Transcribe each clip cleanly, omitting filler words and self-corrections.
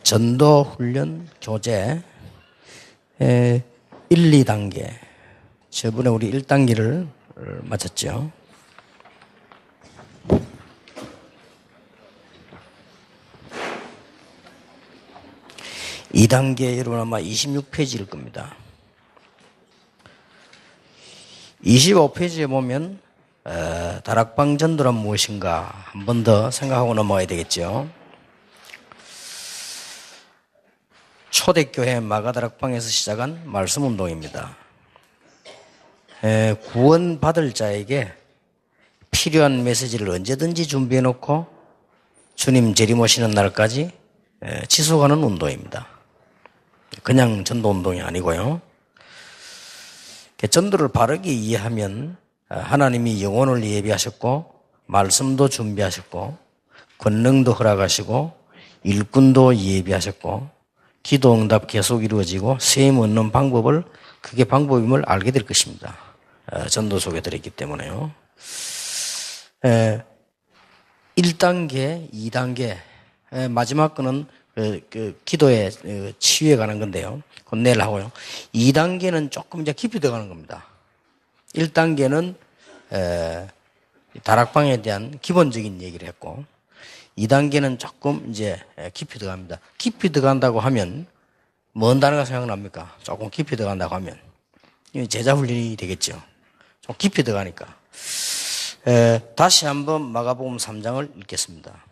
전도훈련 교재 1, 2단계. 저번에 우리 1단계를 마쳤죠. 이 단계 여러분 아마 26페이지일 겁니다. 25페이지에 보면 다락방 전도란 무엇인가 한 번 더 생각하고 넘어가야 되겠죠. 초대교회 마가다락방에서 시작한 말씀운동입니다. 구원받을 자에게 필요한 메시지를 언제든지 준비해 놓고 주님 재림오시는 날까지 지속하는 운동입니다. 그냥 전도운동이 아니고요. 전도를 바르게 이해하면 하나님이 영혼을 예비하셨고 말씀도 준비하셨고 권능도 허락하시고 일꾼도 예비하셨고 기도 응답 계속 이루어지고 세임 얻는 방법을 그게 방법임을 알게 될 것입니다. 전도 속에 들어있기 때문에요. 1단계, 2단계 마지막 거는 기도의 치유에 관한 건데요. 그건 내일 하고요. 2단계는 조금 이제 깊이 들어가는 겁니다. 1단계는 다락방에 대한 기본적인 얘기를 했고 2단계는 조금 이제 깊이 들어갑니다. 깊이 들어간다고 하면 뭔 단어가 생각납니까? 조금 깊이 들어간다고 하면 제자 훈련이 되겠죠. 좀 깊이 들어가니까. 다시 한번 마가복음 3장을 읽겠습니다.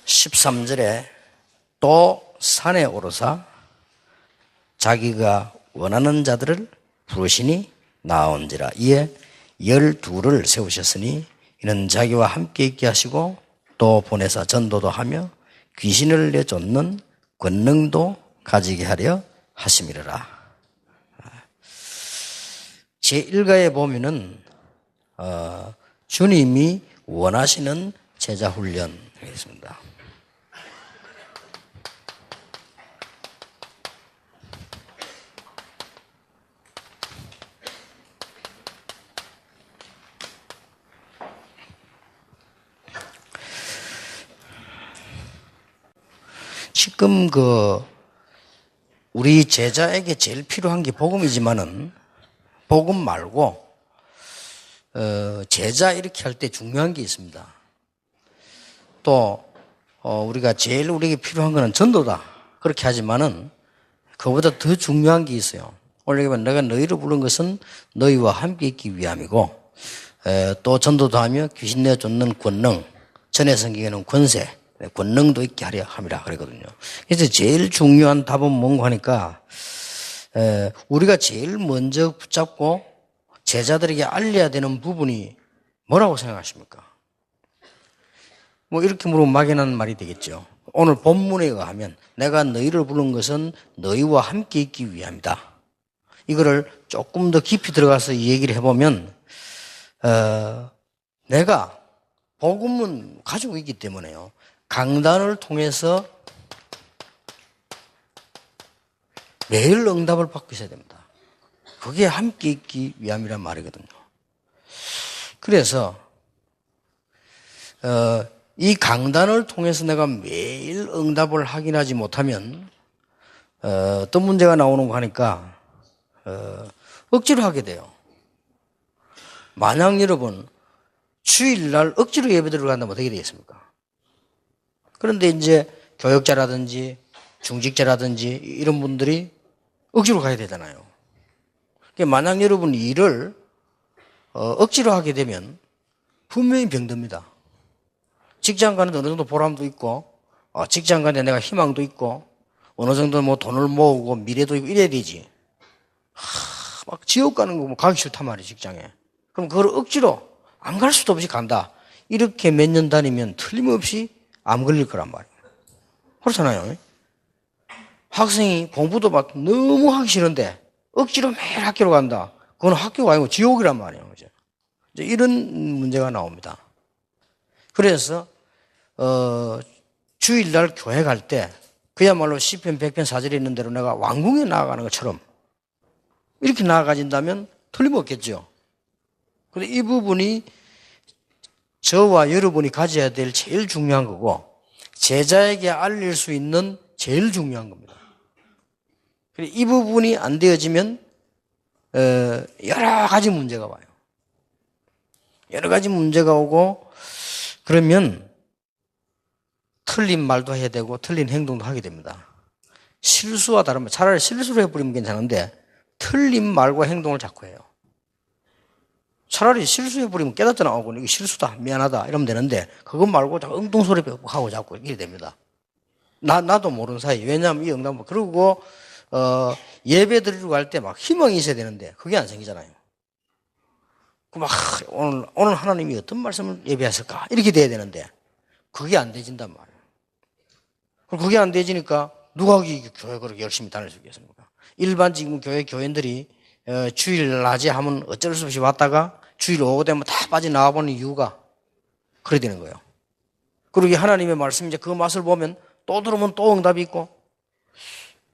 (13절에) 또 산에 오르사 자기가 원하는 자들을 부르시니 나온지라. 이에 12를 세우셨으니 이는 자기와 함께 있게 하시고 또 보내사 전도도 하며 귀신을 내쫓는 권능도 가지게 하려 하심이라. 제1가에 보면은 주님이 원하시는 제자 훈련 되겠습니다. 지금 우리 제자에게 제일 필요한 게 복음이지만은 복음 말고 제자 이렇게 할 때 중요한 게 있습니다. 또 우리가 제일 우리에게 필요한 거는 전도다 그렇게 하지만은 그보다 더 중요한 게 있어요. 오늘 내가 너희를 부른 것은 너희와 함께 있기 위함이고 또 전도도 하며 귀신 내쫓는 권능, 전에 성경에는 권세, 권능도 있게 하려 함이라 그러거든요. 그래서 제일 중요한 답은 뭔가 하니까 우리가 제일 먼저 붙잡고 제자들에게 알려야 되는 부분이 뭐라고 생각하십니까? 뭐 이렇게 물으면 막연한 말이 되겠죠. 오늘 본문에 의하면 내가 너희를 부른 것은 너희와 함께 있기 위함이다. 이거를 조금 더 깊이 들어가서 이 얘기를 해보면 내가 복음은 가지고 있기 때문에요. 강단을 통해서 매일 응답을 받고 있어야 됩니다. 그게 함께 있기 위함이란 말이거든요. 그래서 이 강단을 통해서 내가 매일 응답을 확인하지 못하면 어떤 문제가 나오는 거 하니까 억지로 하게 돼요. 만약 여러분 주일날 억지로 예배 들어간다면 어떻게 되겠습니까? 그런데 이제 교역자라든지 중직자라든지 이런 분들이 억지로 가야 되잖아요. 만약 여러분 일을 억지로 하게 되면 분명히 병듭니다. 직장 가는데 어느 정도 보람도 있고 직장 가는데 내가 희망도 있고 어느 정도 뭐 돈을 모으고 미래도 있고 이래야 되지. 막 지옥 가는 거 뭐 가기 싫단 말이에요, 직장에. 그럼 그걸 억지로 안 갈 수도 없이 간다. 이렇게 몇 년 다니면 틀림없이 암 걸릴 거란 말이에요. 그렇잖아요. 학생이 공부도 막 너무 하기 싫은데 억지로 매일 학교로 간다. 그건 학교가 아니고 지옥이란 말이에요. 이제 이런 문제가 나옵니다. 그래서 주일날 교회 갈 때 그야말로 시편 100편 4절에 있는 대로 내가 왕궁에 나아가는 것처럼 이렇게 나아가진다면 틀림없겠죠. 근데 이 부분이 저와 여러분이 가져야 될 제일 중요한 거고 제자에게 알릴 수 있는 제일 중요한 겁니다. 이 부분이 안 되어지면 여러 가지 문제가 와요. 여러 가지 문제가 오고 그러면 틀린 말도 해야 되고 틀린 행동도 하게 됩니다. 실수와 다르면 차라리 실수를 해버리면 괜찮은데 틀린 말과 행동을 자꾸 해요. 차라리 실수해버리면 깨닫잖아. 이거 실수다. 미안하다. 이러면 되는데 그것 말고 자꾸 엉뚱소리 하고 자꾸 이렇게 됩니다. 나도 모르는 사이. 왜냐하면 이 응답 그리고 예배 드리러 갈 때 막 희망이 있어야 되는데 그게 안 생기잖아요. 막 오늘 하나님이 어떤 말씀을 예배하실까 이렇게 돼야 되는데 그게 안 되진단 말이에요. 그럼 그게 안 되지니까 누가 교회 그렇게 열심히 다닐 수 있겠습니까? 일반 지금 교인들이 주일 낮에 하면 어쩔 수 없이 왔다가 주일 오고 되면 다 빠져나와 버리는 이유가 그래 되는 거예요. 그리고 하나님의 말씀 이제 그 맛을 보면 또 들으면 또 응답이 있고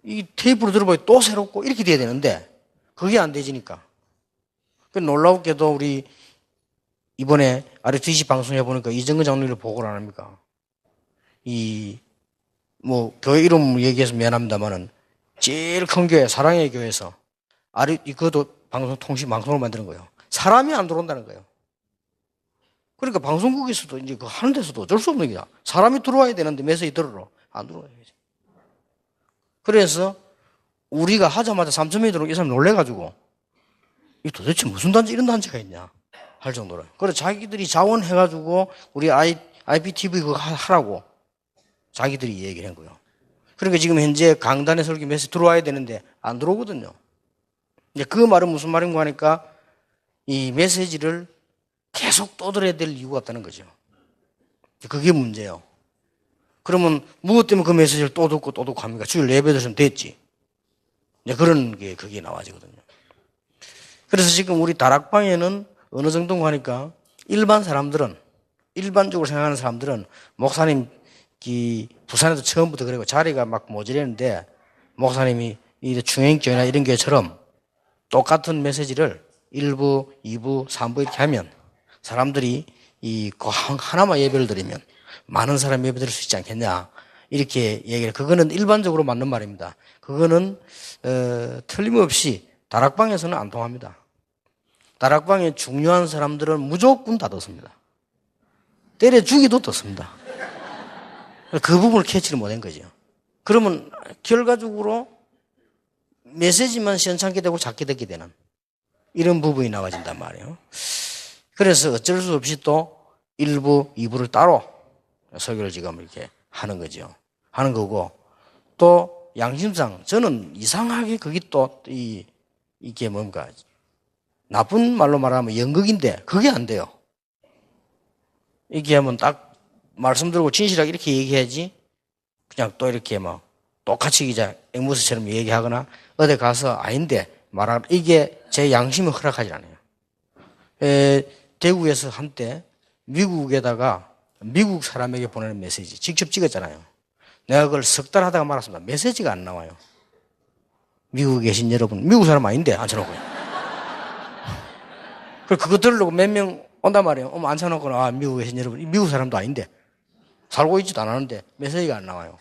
이 테이프로 들어보니 또 새롭고 이렇게 돼야 되는데 그게 안 되지니까. 놀랍게도 우리 이번에 RTC 방송해 보니까 이정근 장로를 보고를 안 합니까? 교회 이름 얘기해서 미안합니다만은 제일 큰 교회, 사랑의 교회에서 그것도 방송을 만드는 거예요. 사람이 안 들어온다는 거예요. 그러니까 방송국에서도 이제 하는 데서도 어쩔 수 없는 거야. 사람이 들어와야 되는데 메시지 들으러 안 들어와요. 그래서 우리가 하자마자 3,000명이 들어오고 이 사람 놀래가지고 이 도대체 무슨 단지 이런 단지가 있냐 할 정도로. 그래서 자기들이 자원해가지고 우리 IPTV 그거 하라고 자기들이 얘기를 한 거예요. 그러니까 지금 현재 강단에 설교 메시지 들어와야 되는데 안 들어오거든요. 이제 그 말은 무슨 말인가 하니까 이 메시지를 계속 떠들어야 될 이유가 없다는 거죠. 그게 문제예요. 그러면 무엇 때문에 그 메시지를 또 듣고 또 듣고 합니까? 주일 예배 드리면 됐지. 이제 그런 게 그게 나와지거든요. 그래서 지금 우리 다락방에는 어느 정도 하니까 일반적으로 생각하는 사람들은 목사님 부산에도 처음부터 그리고 자리가 막 모자라는데 목사님이 충행교회나 이런 교회처럼 똑같은 메시지를 1부, 2부, 3부 이렇게 하면 사람들이 하나만 예배를 드리면 많은 사람이 예배 드릴 수 있지 않겠냐 이렇게 얘기를. 그거는 일반적으로 맞는 말입니다. 그거는 틀림없이 다락방에서는 안 통합니다. 다락방에 중요한 사람들은 무조건 다 듣습니다. 때려주기도 듣습니다. 그 부분을 캐치를 못한 거죠. 그러면 결과적으로 메시지만 시원찮게 되고 작게 듣게 되는 이런 부분이 나와진단 말이에요. 그래서 어쩔 수 없이 또 1부, 2부를 따로 설교를 지금 이렇게 하는 거죠. 하는 거고 또 양심상 저는 이상하게 그게 또 이게 뭔가 나쁜 말로 말하면 연극인데 그게 안 돼요. 이게 하면 딱 말씀 들고 진실하게 이렇게 얘기해야지 그냥 또 이렇게 뭐 똑같이 이제 앵무새처럼 얘기하거나 어디 가서 아닌데 말하는 이게 제 양심이 허락하지 않아요. 대구에서 한때 미국에다가 미국 사람에게 보내는 메시지 직접 찍었잖아요. 내가 그걸 석 달 하다가 말았습니다. 메시지가 안 나와요. 미국에 계신 여러분, 미국 사람 아닌데 앉혀놓고요. 그거 들으려고 몇 명 온단 말이에요. 앉혀놓고 미국에 계신 여러분, 미국 사람도 아닌데 살고 있지도 않았는데 메시지가 안 나와요.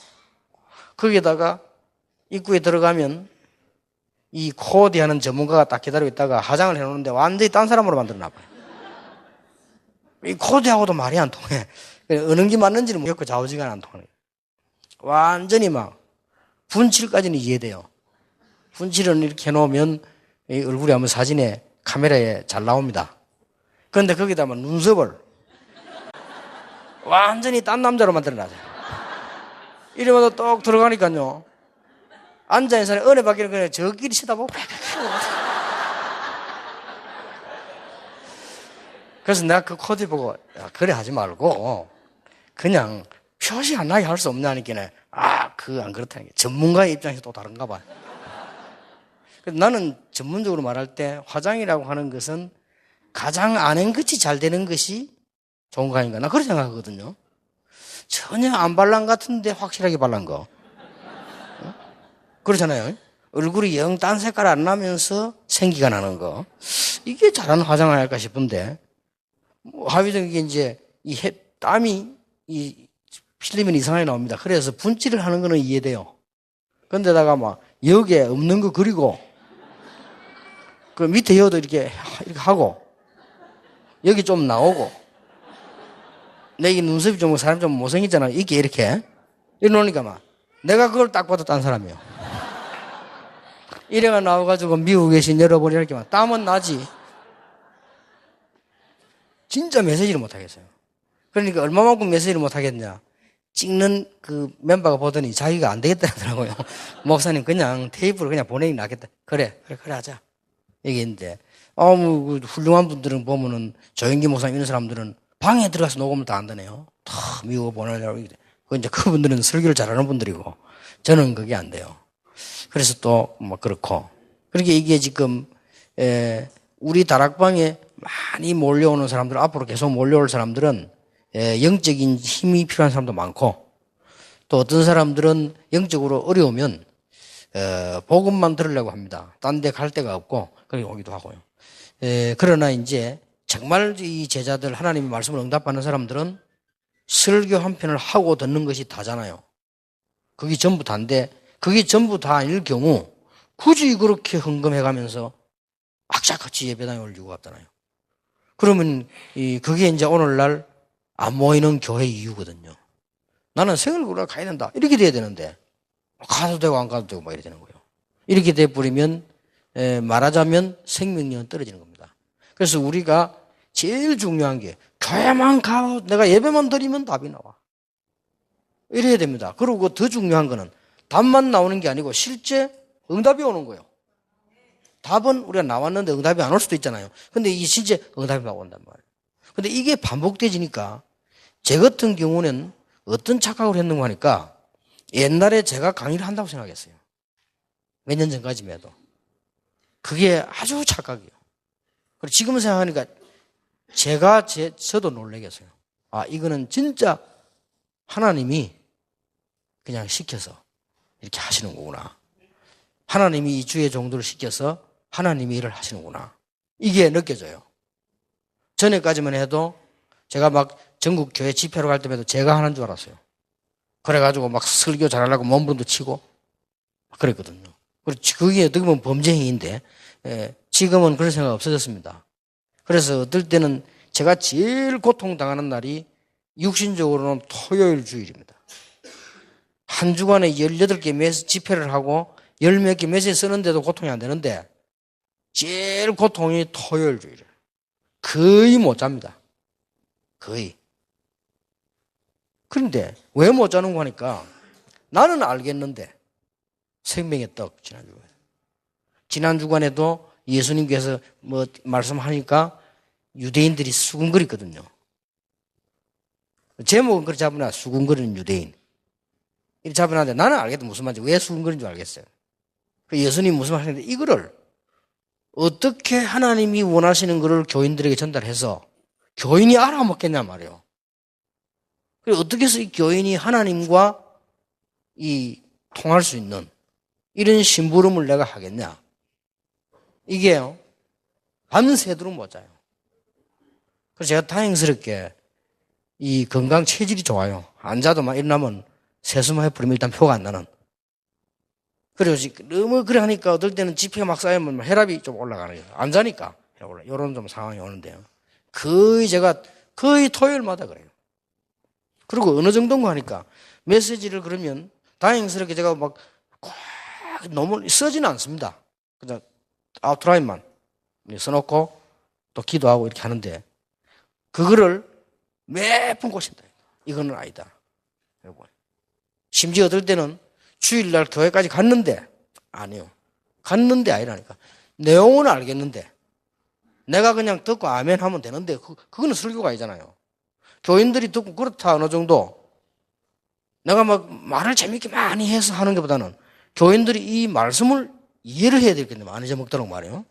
거기에다가 입구에 들어가면 이 코디하는 전문가가 딱 기다리고 있다가 화장을 해놓는데 완전히 딴 사람으로 만들어놔 봐요. 이 코디하고도 말이 안 통해. 어느 게 맞는지는 모르겠고 좌우지간 안 통하는 거예요. 완전히 막 분칠까지는 이해돼요. 분칠은 이렇게 해놓으면 이 얼굴이 한번 사진에 카메라에 잘 나옵니다. 그런데 거기다 막 눈썹을 완전히 딴 남자로 만들어놔요. 이러면서 똑 들어가니까요. 앉아있는 사람이 은혜 받기는 그냥 저끼리 쳐다보고 그래서 내가 그 코디 보고 그래 하지 말고 그냥 표시 안 나게 할 수 없냐니까 그거 안 그렇다는 게 전문가의 입장에서 또 다른가 봐요. 나는 전문적으로 말할 때 화장이라고 하는 것은 가장 안한 것이 잘 되는 것이 좋은 거 아닌가 나 그렇게 생각하거든요. 전혀 안 발란 같은데 확실하게 발란 거 그렇잖아요. 얼굴이 영 딴 색깔 안 나면서 생기가 나는 거. 이게 잘하는 화장 아닐까 싶은데, 하위적 이게 이제 땀이 필리면 이상하게 나옵니다. 그래서 분칠을 하는 거는 이해돼요. 근데다가 막 여기에 없는 거 그리고 그 밑에 여도 이렇게 하고 여기 좀 나오고 내 이 눈썹이 좀 사람 좀 못생겼잖아. 이렇게 이러니까 막 내가 그걸 딱 봐도 딴 사람이에요. 이래가 나와가지고 미국에 계신 여러분이 이렇게 막 땀은 나지. 진짜 메시지를 못 하겠어요. 그러니까 얼마만큼 메시지를 못 하겠냐. 찍는 그 멤버가 보더니 자기가 안 되겠다 하더라고요. 목사님 그냥 테이프를 그냥 보내기 낫겠다. 그래 하자. 이게 있는데, 뭐, 훌륭한 분들은 보면은 조영기 목사님 이런 사람들은 방에 들어가서 녹음을 다 한다네요. 다 미국 보내려고. 이제 그분들은 설교를 잘하는 분들이고, 저는 그게 안 돼요. 그래서 또, 뭐, 그렇고. 그렇게 이게 지금, 우리 다락방에 많이 몰려오는 사람들, 앞으로 계속 몰려올 사람들은 영적인 힘이 필요한 사람도 많고 또 어떤 사람들은 영적으로 어려우면 복음만 들으려고 합니다. 딴 데 갈 데가 없고 그렇게 오기도 하고요. 그러나 이제 정말 이 제자들 하나님의 말씀을 응답하는 사람들은 설교 한 편을 하고 듣는 것이 다잖아요. 그게 전부 다인데 그게 전부 다 아닐 경우 굳이 그렇게 흥금해가면서 악착같이 예배당에 올 이유가 없잖아요. 그러면 그게 이제 오늘날 안 모이는 교회 이유거든요. 나는 생일구라 가야 된다. 이렇게 돼야 되는데 가도 되고 안 가도 되고 막 이래 되는 거예요. 이렇게 돼버리면 말하자면 생명력은 떨어지는 겁니다. 그래서 우리가 제일 중요한 게 교회만 가고 내가 예배만 드리면 답이 나와. 이래야 됩니다. 그리고 더 중요한 거는 답만 나오는 게 아니고 실제 응답이 오는 거예요. 답은 우리가 나왔는데 응답이 안 올 수도 있잖아요. 근데 이 실제 응답이 막 온단 말이에요. 근데 이게 반복되지니까 제 같은 경우는 어떤 착각을 했는가 하니까 옛날에 제가 강의를 한다고 생각했어요. 몇 년 전까지만 해도. 그게 아주 착각이에요. 그리고 지금 생각하니까 저도 놀라겠어요. 아, 이거는 진짜 하나님이 그냥 시켜서 이렇게 하시는 거구나. 하나님이 이 주의 종들을 시켜서 하나님이 일을 하시는구나. 이게 느껴져요. 전에까지만 해도 제가 막 전국 교회 집회로 갈 때마다 제가 하는 줄 알았어요. 그래가지고 막 설교 잘하려고 몸부림도 치고 그랬거든요. 그리고 그게 어떻게 보면 범죄 행위인데 지금은 그런 생각 없어졌습니다. 그래서 어떨 때는 제가 제일 고통당하는 날이 육신적으로는 토요일 주일입니다. 한 주간에 18개 집회를 하고 10몇 개 메시지 쓰는데도 고통이 안 되는데 제일 고통이 토요일 주일이에요. 거의 못 잡니다. 거의. 그런데 왜 못 자는 거 하니까 나는 알겠는데 생명의 떡 지난 주간에도 예수님께서 뭐 말씀하니까 유대인들이 수군거렸거든요. 제목은 그렇게 잡으나 수군거리는 유대인. 이렇게 잡으는데 나는 알겠다 무슨 말인지 왜 수군거리는 줄 알겠어요. 그 예수님 무슨 말 하는데 이거를 어떻게 하나님이 원하시는 것을 교인들에게 전달해서 교인이 알아먹겠냐 말이에요. 그리고 어떻게 해서 이 교인이 하나님과 통할 수 있는 이런 심부름을 내가 하겠냐. 이게요. 밤새도록 못 자요. 그래서 제가 다행스럽게 이 건강 체질이 좋아요. 안 자도 막 일어나면 세수만 해버리면 일단 표가 안 나는. 그래서 너무 그래 하니까 어떨 때는 지폐가 막 쌓이면 혈압이 좀 올라가는 거예요. 안 자니까. 이런 좀 상황이 오는데요. 거의 토요일마다 그래요. 그리고 어느 정도인가 하니까 메시지를 그러면 다행스럽게 제가 막 너무 쓰지는 않습니다. 그냥 아웃라인만 써놓고 또 기도하고 이렇게 하는데 그거를 매번 고친다. 이거는 아니다. 여러분. 심지어 어떨 때는 주일날 교회까지 갔는데 아니요. 갔는데 아니라니까. 내용은 알겠는데 내가 그냥 듣고 아멘 하면 되는데 그거는 설교가 아니잖아요. 교인들이 듣고 그렇다 어느 정도 내가 막 말을 재밌게 많이 해서 하는 것보다는 교인들이 이 말씀을 이해를 해야 되겠네. 안 잊어먹도록 말이에요.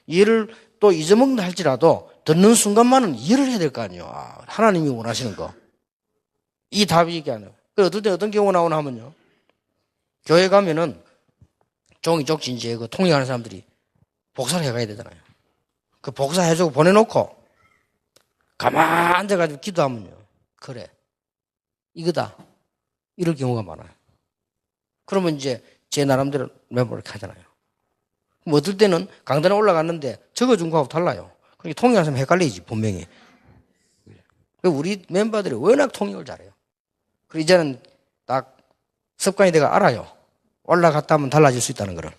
이해를 또 잊어먹는다 할지라도 듣는 순간만은 이해를 해야 될 거 아니에요. 아, 하나님이 원하시는 거. 이 답이 이게 아니에요. 어떨 때 어떤 경우가 나오나 하면요. 교회 가면은 종이 쪽 진지해 통역하는 사람들이 복사를 해가야 되잖아요. 그 복사해주고 보내놓고 가만 앉아가지고 기도하면요. 그래. 이거다. 이럴 경우가 많아요. 그러면 이제 제 나름대로 메모를 이렇게 하잖아요. 그럼 어떨 때는 강단에 올라갔는데 적어준 거하고 달라요. 그러니까 통역하면 헷갈리지, 분명히. 우리 멤버들이 워낙 통역을 잘해요. 그리고 이제는 딱 습관이 돼가 알아요. 올라갔다 하면 달라질 수 있다는 거를.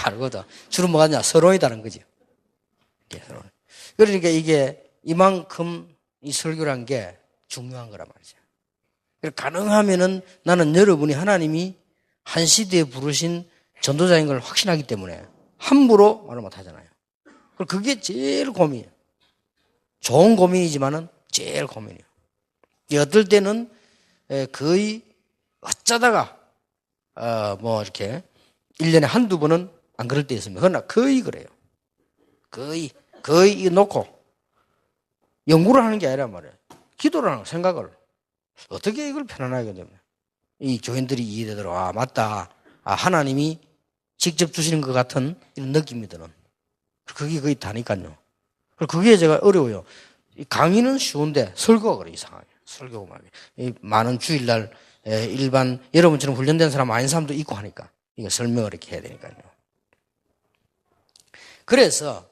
알거든. 주로 뭐가 냐 서론이다는 거지. 그러니까 이게 이만큼 이 설교란 게 중요한 거란 말이죠. 가능하면은 나는 여러분이 하나님이 한 시대에 부르신 전도자인 걸 확신하기 때문에 함부로 말을 못 하잖아요. 그게 제일 고민이에요. 좋은 고민이지만은 제일 고민이에요. 어떨 때는 거의 어쩌다가 뭐 이렇게 1년에 한두 번은 안 그럴 때 있습니다. 그러나 거의 그래요. 거의 놓고 연구를 하는 게 아니란 말이에요. 기도를 하는 생각을 어떻게 이걸 편안하게 되면 이 교인들이 이해되도록 맞다. 하나님이 직접 주시는 것 같은 이런 느낌이 드는. 그게 거의 다니까요. 그게 제가 어려워요. 강의는 쉬운데 설교가 그래 이상하게. 설교가 많은 주일날 일반 여러분처럼 훈련된 사람 아닌 사람도 있고 하니까 이거 설명을 이렇게 해야 되니까요. 그래서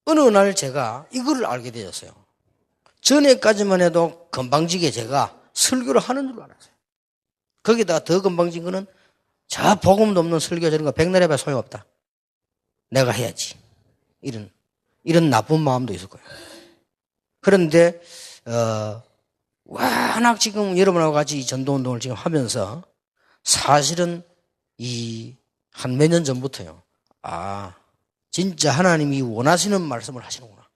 어느 날 제가 이거를 알게 되었어요. 전에까지만 해도 건방지게 제가 설교를 하는 줄 알았어요. 거기다가 더 건방진 거는 저 복음도 없는 설교 저런 거 백날 해봐야 소용없다. 내가 해야지. 이런 나쁜 마음도 있을 거예요. 그런데 워낙 지금 여러분하고 같이 이 전도운동을 지금 하면서 사실은 한 몇 년 전부터요. 진짜 하나님이 원하시는 말씀을 하시는구나.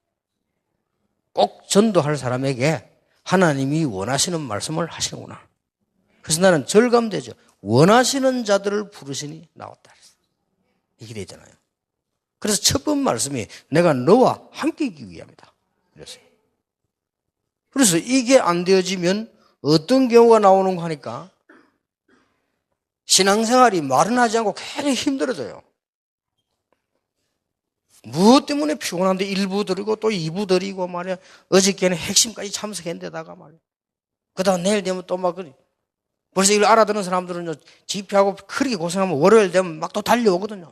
꼭 전도할 사람에게 하나님이 원하시는 말씀을 하시는구나. 그래서 나는 절감되죠. 원하시는 자들을 부르시니 나왔다. 이게 되잖아요. 그래서 첫 번 말씀이 내가 너와 함께 있기 위함이다. 그랬어요. 그래서 이게 안 되어지면 어떤 경우가 나오는가 하니까 신앙생활이 말은 하지 않고 굉장히 힘들어져요. 무엇 때문에 피곤한데 1부 드리고 또 2부 드리고 말이야. 어저께는 핵심까지 참석했는데다가 말이야. 그 다음 내일 되면 또 막 그래. 벌써 이걸 알아듣는 사람들은 집회하고 그렇게 고생하면 월요일 되면 막 또 달려오거든요.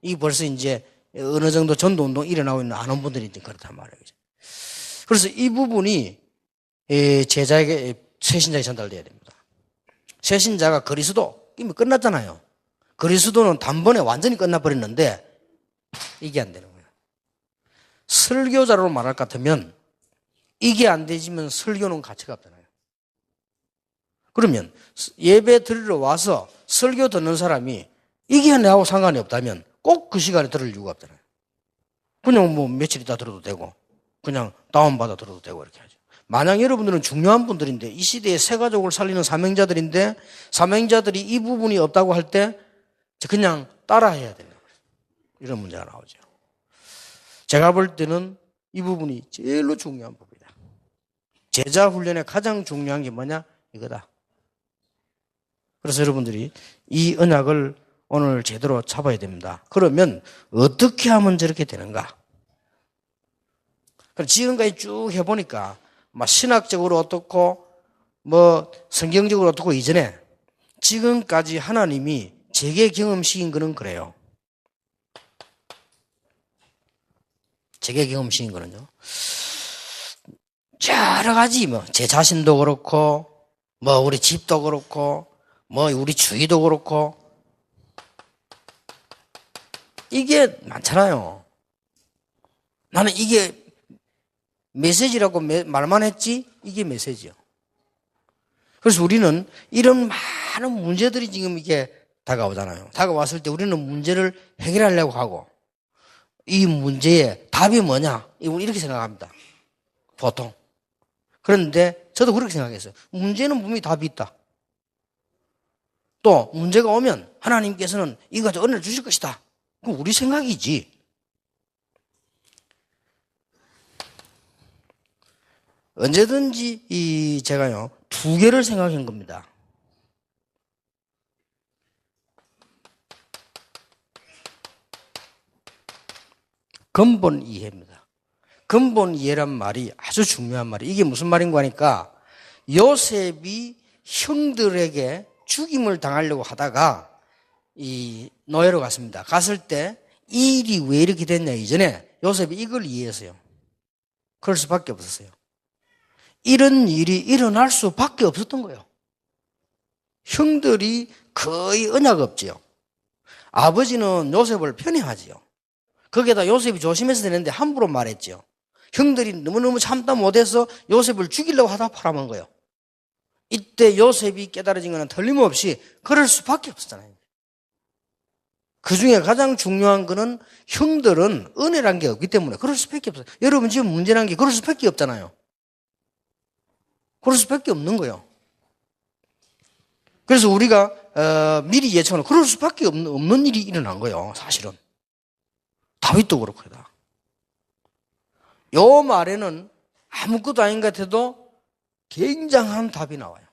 이 벌써 이제 어느 정도 전도운동 일어나고 있는 아는 분들이 이제 그렇단 말이에요. 그래서 이 부분이 제자에게 새신자에 전달돼야 됩니다. 새신자가 그리스도 이미 끝났잖아요. 그리스도는 단번에 완전히 끝나버렸는데 이게 안 되는 거예요. 설교자로 말할 것 같으면 이게 안 되지면 설교는 가치가 없잖아요. 그러면 예배 드리러 와서 설교 듣는 사람이 이게 나하고 상관이 없다면 꼭 그 시간에 들을 이유가 없잖아요. 그냥 뭐 며칠 있다 들어도 되고 그냥 다운받아 들어도 되고 이렇게 하죠. 만약 여러분들은 중요한 분들인데 이 시대에 새 가족을 살리는 사명자들인데 사명자들이 이 부분이 없다고 할 때 그냥 따라해야 된다. 이런 문제가 나오죠. 제가 볼 때는 이 부분이 제일로 중요한 부분이다. 제자 훈련의 가장 중요한 게 뭐냐? 이거다. 그래서 여러분들이 이 언약을 오늘 제대로 잡아야 됩니다. 그러면 어떻게 하면 저렇게 되는가? 지금까지 쭉 해보니까 막 신학적으로 어떻고 뭐 성경적으로 어떻고 이전에 지금까지 하나님이 제게 경험시킨 거는 그래요. 제게 경험시킨 거는요. 여러 가지 뭐 제 자신도 그렇고 뭐 우리 집도 그렇고 뭐 우리 주위도 그렇고 이게 많잖아요. 나는 이게 메시지라고 말만 했지 이게 메시지요. 그래서 우리는 이런 많은 문제들이 지금 이게 다가오잖아요. 다가왔을 때 우리는 문제를 해결하려고 하고 이 문제의 답이 뭐냐 이렇게 생각합니다. 보통. 그런데 저도 그렇게 생각했어요. 문제는 분명히 답이 있다. 또 문제가 오면 하나님께서는 이거 가지고 은혜를 주실 것이다. 그건 우리 생각이지. 언제든지 제가요 2개를 생각한 겁니다. 근본 이해입니다. 근본 이해란 말이 아주 중요한 말이에요. 이게 무슨 말인가 하니까 요셉이 형들에게 죽임을 당하려고 하다가 이 노예로 갔습니다. 갔을 때 이 일이 왜 이렇게 됐냐 이전에 요셉이 이걸 이해했어요. 그럴 수밖에 없었어요. 이런 일이 일어날 수밖에 없었던 거예요. 형들이 거의 언약 없지요. 아버지는 요셉을 편애하지요. 거기에다 요셉이 조심해서 되는데 함부로 말했지요. 형들이 너무너무 참다 못해서 요셉을 죽이려고 하다 팔아먹은 거예요. 이때 요셉이 깨달아진 것은 틀림없이 그럴 수밖에 없었잖아요. 그 중에 가장 중요한 거는 형들은 은혜란 게 없기 때문에 그럴 수밖에 없어요. 여러분 지금 문제란 게 그럴 수밖에 없잖아요. 그럴 수밖에 없는 거예요. 그래서 우리가 미리 예측하는 그럴 수밖에 없는 일이 일어난 거예요. 사실은. 다윗도 그렇고요. 요 말에는 아무것도 아닌 것 같아도 굉장한 답이 나와요.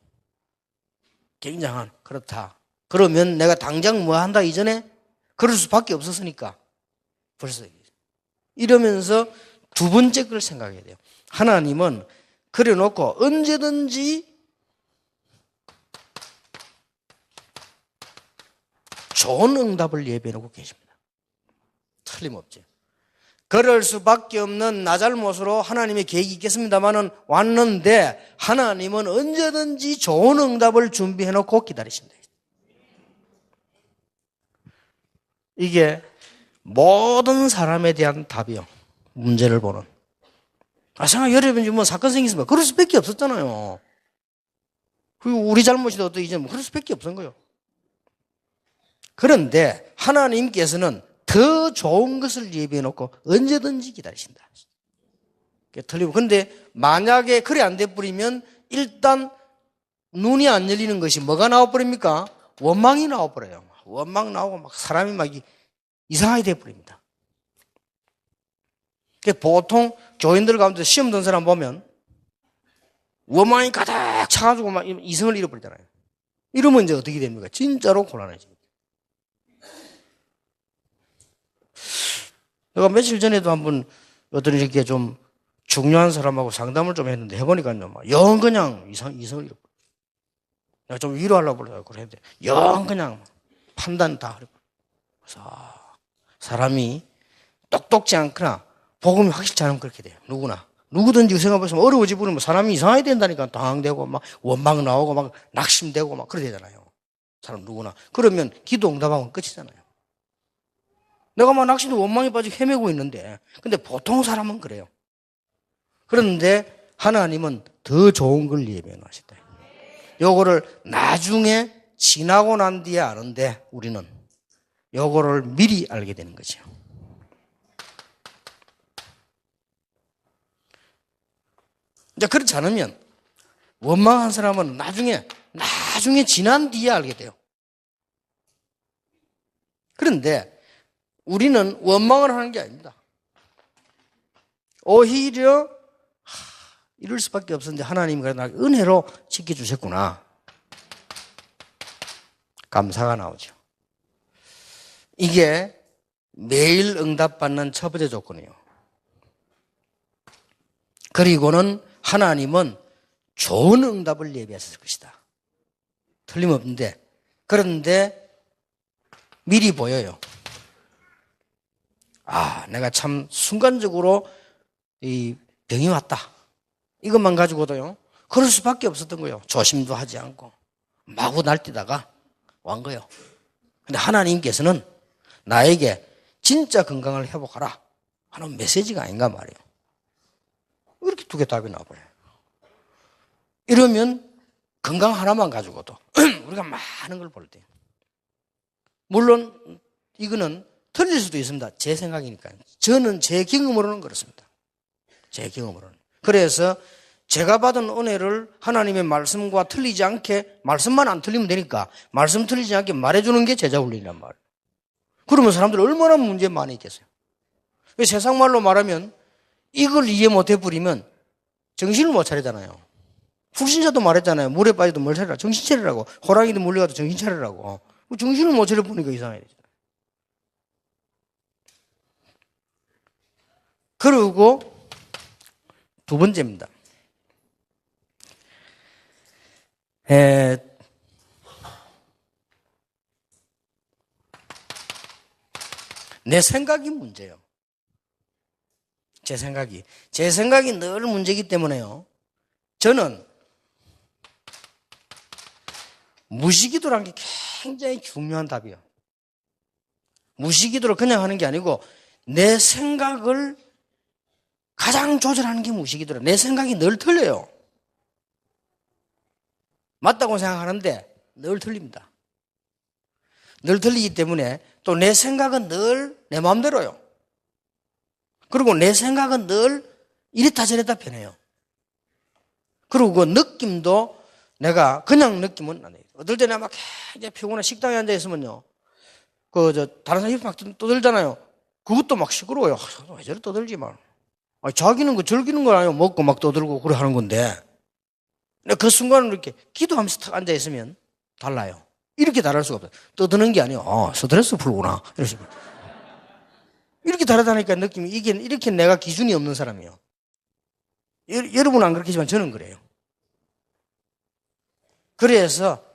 굉장한 그렇다. 그러면 내가 당장 뭐 한다 이전에 그럴 수밖에 없었으니까 벌써 이러면서 두 번째 걸 생각해야 돼요. 하나님은 그래놓고 언제든지 좋은 응답을 예비해놓고 계십니다. 틀림없죠. 그럴 수밖에 없는 나 잘못으로 하나님의 계획이 있겠습니다만은 왔는데 하나님은 언제든지 좋은 응답을 준비해놓고 기다리신다. 이게 모든 사람에 대한 답이요. 문제를 보는. 생각 여러분 뭐 사건 생겼으면 그럴 수밖에 없었잖아요. 그리고 우리 잘못이도 또 이제 뭐 그럴 수밖에 없은 거예요. 그런데 하나님께서는 더 좋은 것을 예비해 놓고 언제든지 기다리신다. 틀리고. 근데 만약에 그래 안 돼 버리면 일단 눈이 안 열리는 것이 뭐가 나와 버립니까? 원망이 나와 버려요. 원망 나오고 막 사람이 막 이상하게 돼 버립니다. 보통 교인들 가운데 시험 든 사람 보면 원망이 가득 차가지고 막 이성을 잃어버리잖아요. 이러면 이제 어떻게 됩니까? 진짜로 곤란해집니다. 내가 며칠 전에도 한번 어떤 이렇게 좀 중요한 사람하고 상담을 좀 했는데 해보니까요, 영 그냥 이성을 잃어버려요. 내가 좀 위로하려고 그랬는데 영 그냥 판단 다 하려고. 그래서 사람이 똑똑지 않거나 복음이 확실치 않으면 그렇게 돼요. 누구든지 생각해보면 어려워지면 사람이 이상하게 된다니까. 당황되고 막 원망 나오고 막 낙심되고 막 그래 되잖아요. 사람 누구나. 그러면 기도 응답하면 끝이잖아요. 내가 막 낙심도 원망에 빠지고 헤매고 있는데 근데 보통 사람은 그래요. 그런데 하나님은 더 좋은 걸 예비해 놨다. 요거를 나중에 지나고 난 뒤에 아는데 우리는 요거를 미리 알게 되는 거죠. 이제 그렇지 않으면 원망한 사람은 나중에 지난 뒤에 알게 돼요. 그런데 우리는 원망을 하는 게 아닙니다. 오히려 이럴 수밖에 없었는데 하나님이 나 은혜로 지켜주셨구나. 감사가 나오죠. 이게 매일 응답받는 첫 번째 조건이에요. 그리고는 하나님은 좋은 응답을 예비하셨을 것이다. 틀림없는데 그런데 미리 보여요. 내가 참 순간적으로 이 병이 왔다. 이것만 가지고도요. 그럴 수밖에 없었던 거예요. 조심도 하지 않고 마구 날뛰다가 온 거예요. 근데 하나님께서는 나에게 진짜 건강을 회복하라 하는 메시지가 아닌가 말이에요. 이렇게 두 개 답이 나와버려요. 이러면 건강 하나만 가지고도 우리가 많은 걸 볼 때요. 물론 이거는 틀릴 수도 있습니다. 제 생각이니까. 저는 제 경험으로는 그렇습니다. 제 경험으로는. 그래서 제가 받은 은혜를 하나님의 말씀과 틀리지 않게, 말씀만 안 틀리면 되니까 말씀 틀리지 않게 말해주는 게 제자 훈련이란 말이에요. 그러면 사람들 얼마나 문제 많이 있겠어요. 세상 말로 말하면 이걸 이해 못 해버리면 정신을 못 차리잖아요. 불신자도 말했잖아요. 물에 빠져도 뭘 차리라. 정신 차리라고. 호랑이도 물려가도 정신 차리라고. 정신을 못 차려보니까 이상해. 그리고 두 번째입니다. 내 생각이 문제예요. 제 생각이 늘 문제이기 때문에요. 저는 무시기도라는 게 굉장히 중요한 답이에요. 무시기도를 그냥 하는 게 아니고 내 생각을 가장 조절하는 게 무시기도라. 내 생각이 늘 틀려요. 맞다고 생각하는데 늘 틀립니다. 늘 틀리기 때문에 또 내 생각은 늘 내 마음대로요. 그리고 내 생각은 늘 이랬다 저랬다 변해요. 그리고 그 느낌도 내가 그냥 느끼면 안 돼요. 어떨 때는 막 굉장히 피곤해 식당에 앉아 있으면요. 다른 사람이 막 떠들잖아요. 그것도 막 시끄러워요. 왜 저래 떠들지만. 자기는 즐기는 거 아니에요. 먹고 막 떠들고 그래 하는 건데. 근데 그 순간은 이렇게 기도하면서 탁 앉아 있으면 달라요. 이렇게 다를 수가 없어요. 떠드는 게 아니에요. 스트레스 풀구나. 이렇게 다르다니까 느낌이 이렇게 내가 기준이 없는 사람이에요. 여러분은 안 그렇겠지만 저는 그래요. 그래서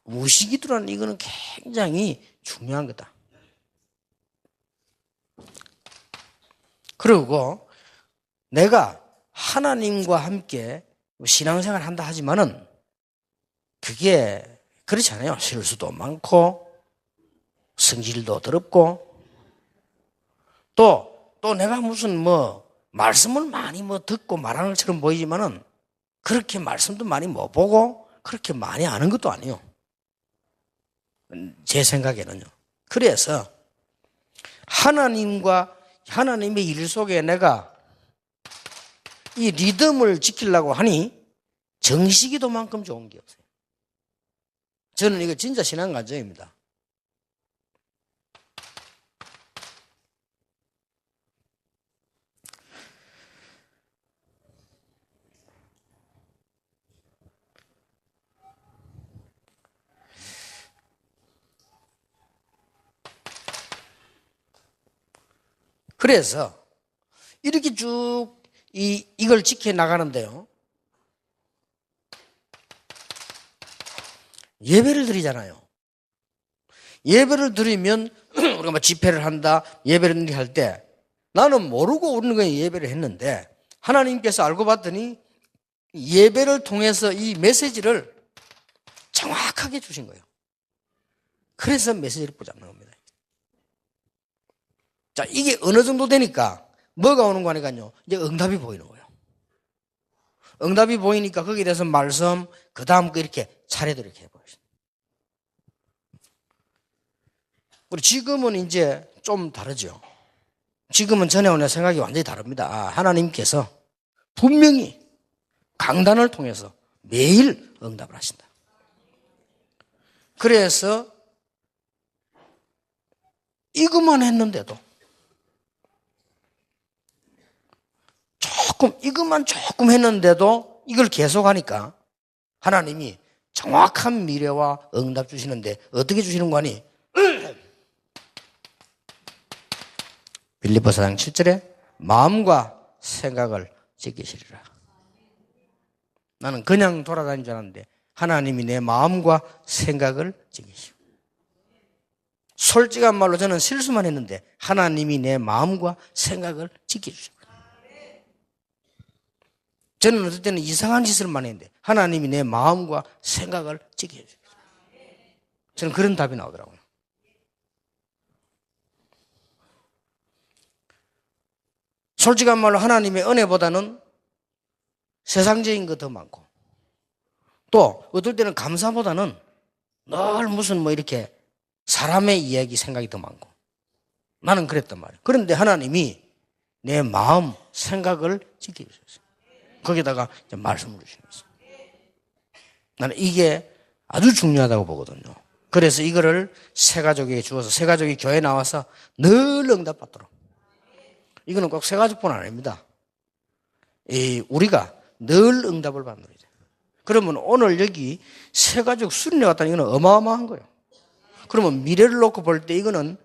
무시기도라는 이거는 굉장히 중요한 거다. 그리고 내가 하나님과 함께 신앙생활을 한다 하지만은 그게 그렇지 않아요. 실수도 많고 성질도 더럽고 또 내가 무슨 말씀을 많이 듣고 말하는 것처럼 보이지만은 그렇게 말씀도 많이 못 보고 그렇게 많이 아는 것도 아니에요. 제 생각에는요. 그래서 하나님의 일 속에 내가 이 리듬을 지키려고 하니 정시기도만큼 좋은 게 없어요. 저는 이거 진짜 신앙 간증입니다. 그래서 이렇게 쭉 이걸 지켜나가는데요. 예배를 드리잖아요. 예배를 드리면 우리가 집회를 한다, 예배를 할 때 나는 모르고 오는 거에 예배를 했는데 하나님께서 알고 봤더니 예배를 통해서 이 메시지를 정확하게 주신 거예요. 그래서 메시지를 붙잡는 겁니다. 자, 이게 어느 정도 되니까 뭐가 오는 거니까요. 이제 응답이 보이는 거예요. 응답이 보이니까 거기에 대해서 말씀, 그 다음 거 이렇게 차례대로 이렇게 해보겠습니다. 우리 지금은 이제 좀 다르죠. 지금은 전에와 내 생각이 완전히 다릅니다. 하나님께서 분명히 강단을 통해서 매일 응답을 하신다. 그래서 이것만 했는데도 이것만 조금 했는데도 이걸 계속하니까 하나님이 정확한 미래와 응답 주시는데 어떻게 주시는 거 아니? 빌립보 4장 7절에 마음과 생각을 지키시리라. 나는 그냥 돌아다니는 줄 알았는데 하나님이 내 마음과 생각을 지키시고, 솔직한 말로 저는 실수만 했는데 하나님이 내 마음과 생각을 지켜주시고, 저는 어떨 때는 이상한 짓을 많이 했는데 하나님이 내 마음과 생각을 지켜주시고, 저는 그런 답이 나오더라고요. 솔직한 말로 하나님의 은혜보다는 세상적인 거 더 많고, 또 어떨 때는 감사보다는 늘 무슨 이렇게 사람의 이야기 생각이 더 많고, 나는 그랬단 말이에요. 그런데 하나님이 내 마음 생각을 지켜주셨어요. 거기다가 이제 말씀을 주시면서 나는 이게 아주 중요하다고 보거든요. 그래서 이거를 새 가족에게 주어서 새 가족이 교회에 나와서 늘 응답받도록, 이거는 꼭 새 가족뿐 아닙니다. 우리가 늘 응답을 받는 거죠. 그러면 오늘 여기 새 가족 수련회 왔다는 이거는 어마어마한 거예요. 그러면 미래를 놓고 볼 때 이거는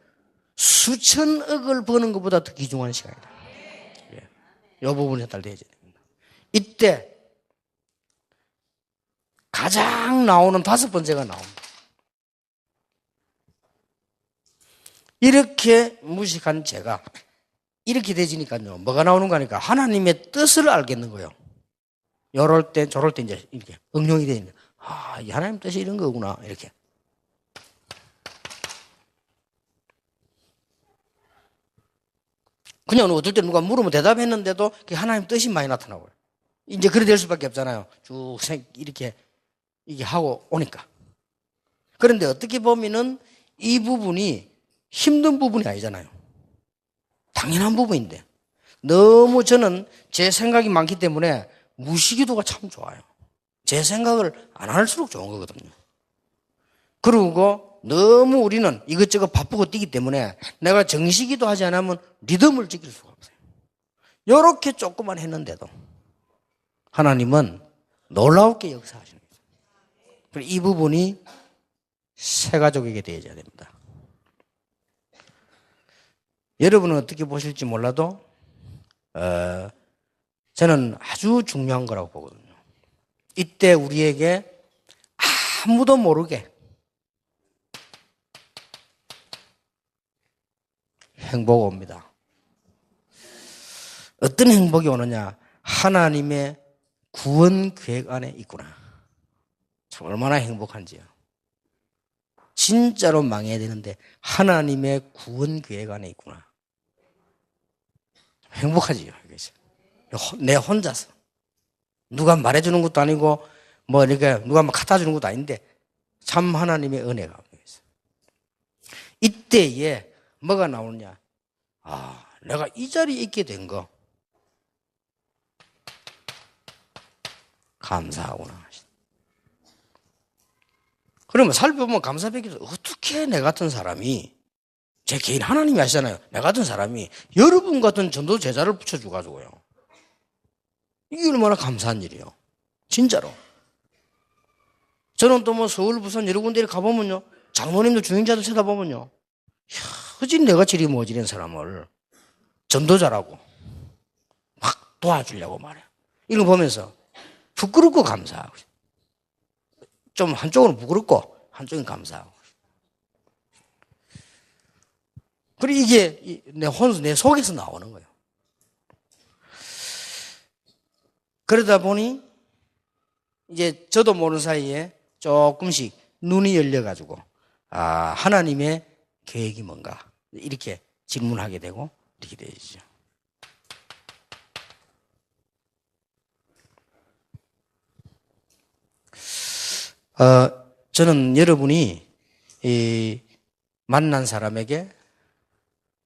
수천억을 버는 것보다 더 귀중한 시간이다. 이 부분이 전달되어야 됩니다. 이때 가장 나오는 5번째가 나옵니다. 이렇게 무식한 죄가 이렇게 되지니까요. 뭐가 나오는 거니까 하나님의 뜻을 알겠는 거예요. 요럴 때 저럴 때 이제 이렇게 응용이 되는 거예요. 이 하나님 뜻이 이런 거구나 이렇게. 그냥 어떨 때 누가 물으면 대답했는데도 그게 하나님 뜻이 많이 나타나고요. 이제 그래 될 수밖에 없잖아요. 쭉 이렇게 이게 하고 오니까. 그런데 어떻게 보면은 이 부분이 힘든 부분이 아니잖아요. 당연한 부분인데 너무 저는 제 생각이 많기 때문에 무시기도가 참 좋아요. 제 생각을 안 할수록 좋은 거거든요. 그리고 너무 우리는 이것저것 바쁘고 뛰기 때문에 내가 정시기도 하지 않으면 리듬을 지킬 수가 없어요. 이렇게 조금만 했는데도 하나님은 놀라웠게 역사하시는 거죠. 이 부분이 새 가족에게 되어야 됩니다. 여러분은 어떻게 보실지 몰라도 저는 아주 중요한 거라고 보거든요. 이때 우리에게 아무도 모르게 행복이 옵니다. 어떤 행복이 오느냐? 하나님의 구원 계획 안에 있구나. 참 얼마나 행복한지요. 진짜로 망해야 되는데 하나님의 구원 계획 안에 있구나. 행복하지요. 내 혼자서. 누가 말해주는 것도 아니고 뭐 이렇게 누가 막 갖다 주는 것도 아닌데 참 하나님의 은혜가 있어요. 이때에 뭐가 나오느냐? 내가 이 자리에 있게 된 거 감사하구나. 그러면 살펴보면 감사백기도 어떻게 내 같은 사람이 제 개인 하나님이 아시잖아요. 내 같은 사람이 여러분 같은 전도 제자를 붙여줘가지고요. 이게 얼마나 감사한 일이에요. 진짜로. 저는 또 뭐 서울, 부산 여러 군데 가보면요. 장로님들 주인자들 쳐다보면요. 허진 내가 저리 모질인 사람을 전도자라고 막 도와주려고 말해요. 이걸 보면서 부끄럽고 감사하고 좀 한쪽은 부끄럽고 한쪽은 감사하고 그리고 이게 내 속에서 나오는 거예요. 그러다 보니 이제 저도 모르는 사이에 조금씩 눈이 열려가지고 하나님의 계획이 뭔가 이렇게 질문하게 되고 이렇게 되죠. 저는 여러분이 만난 사람에게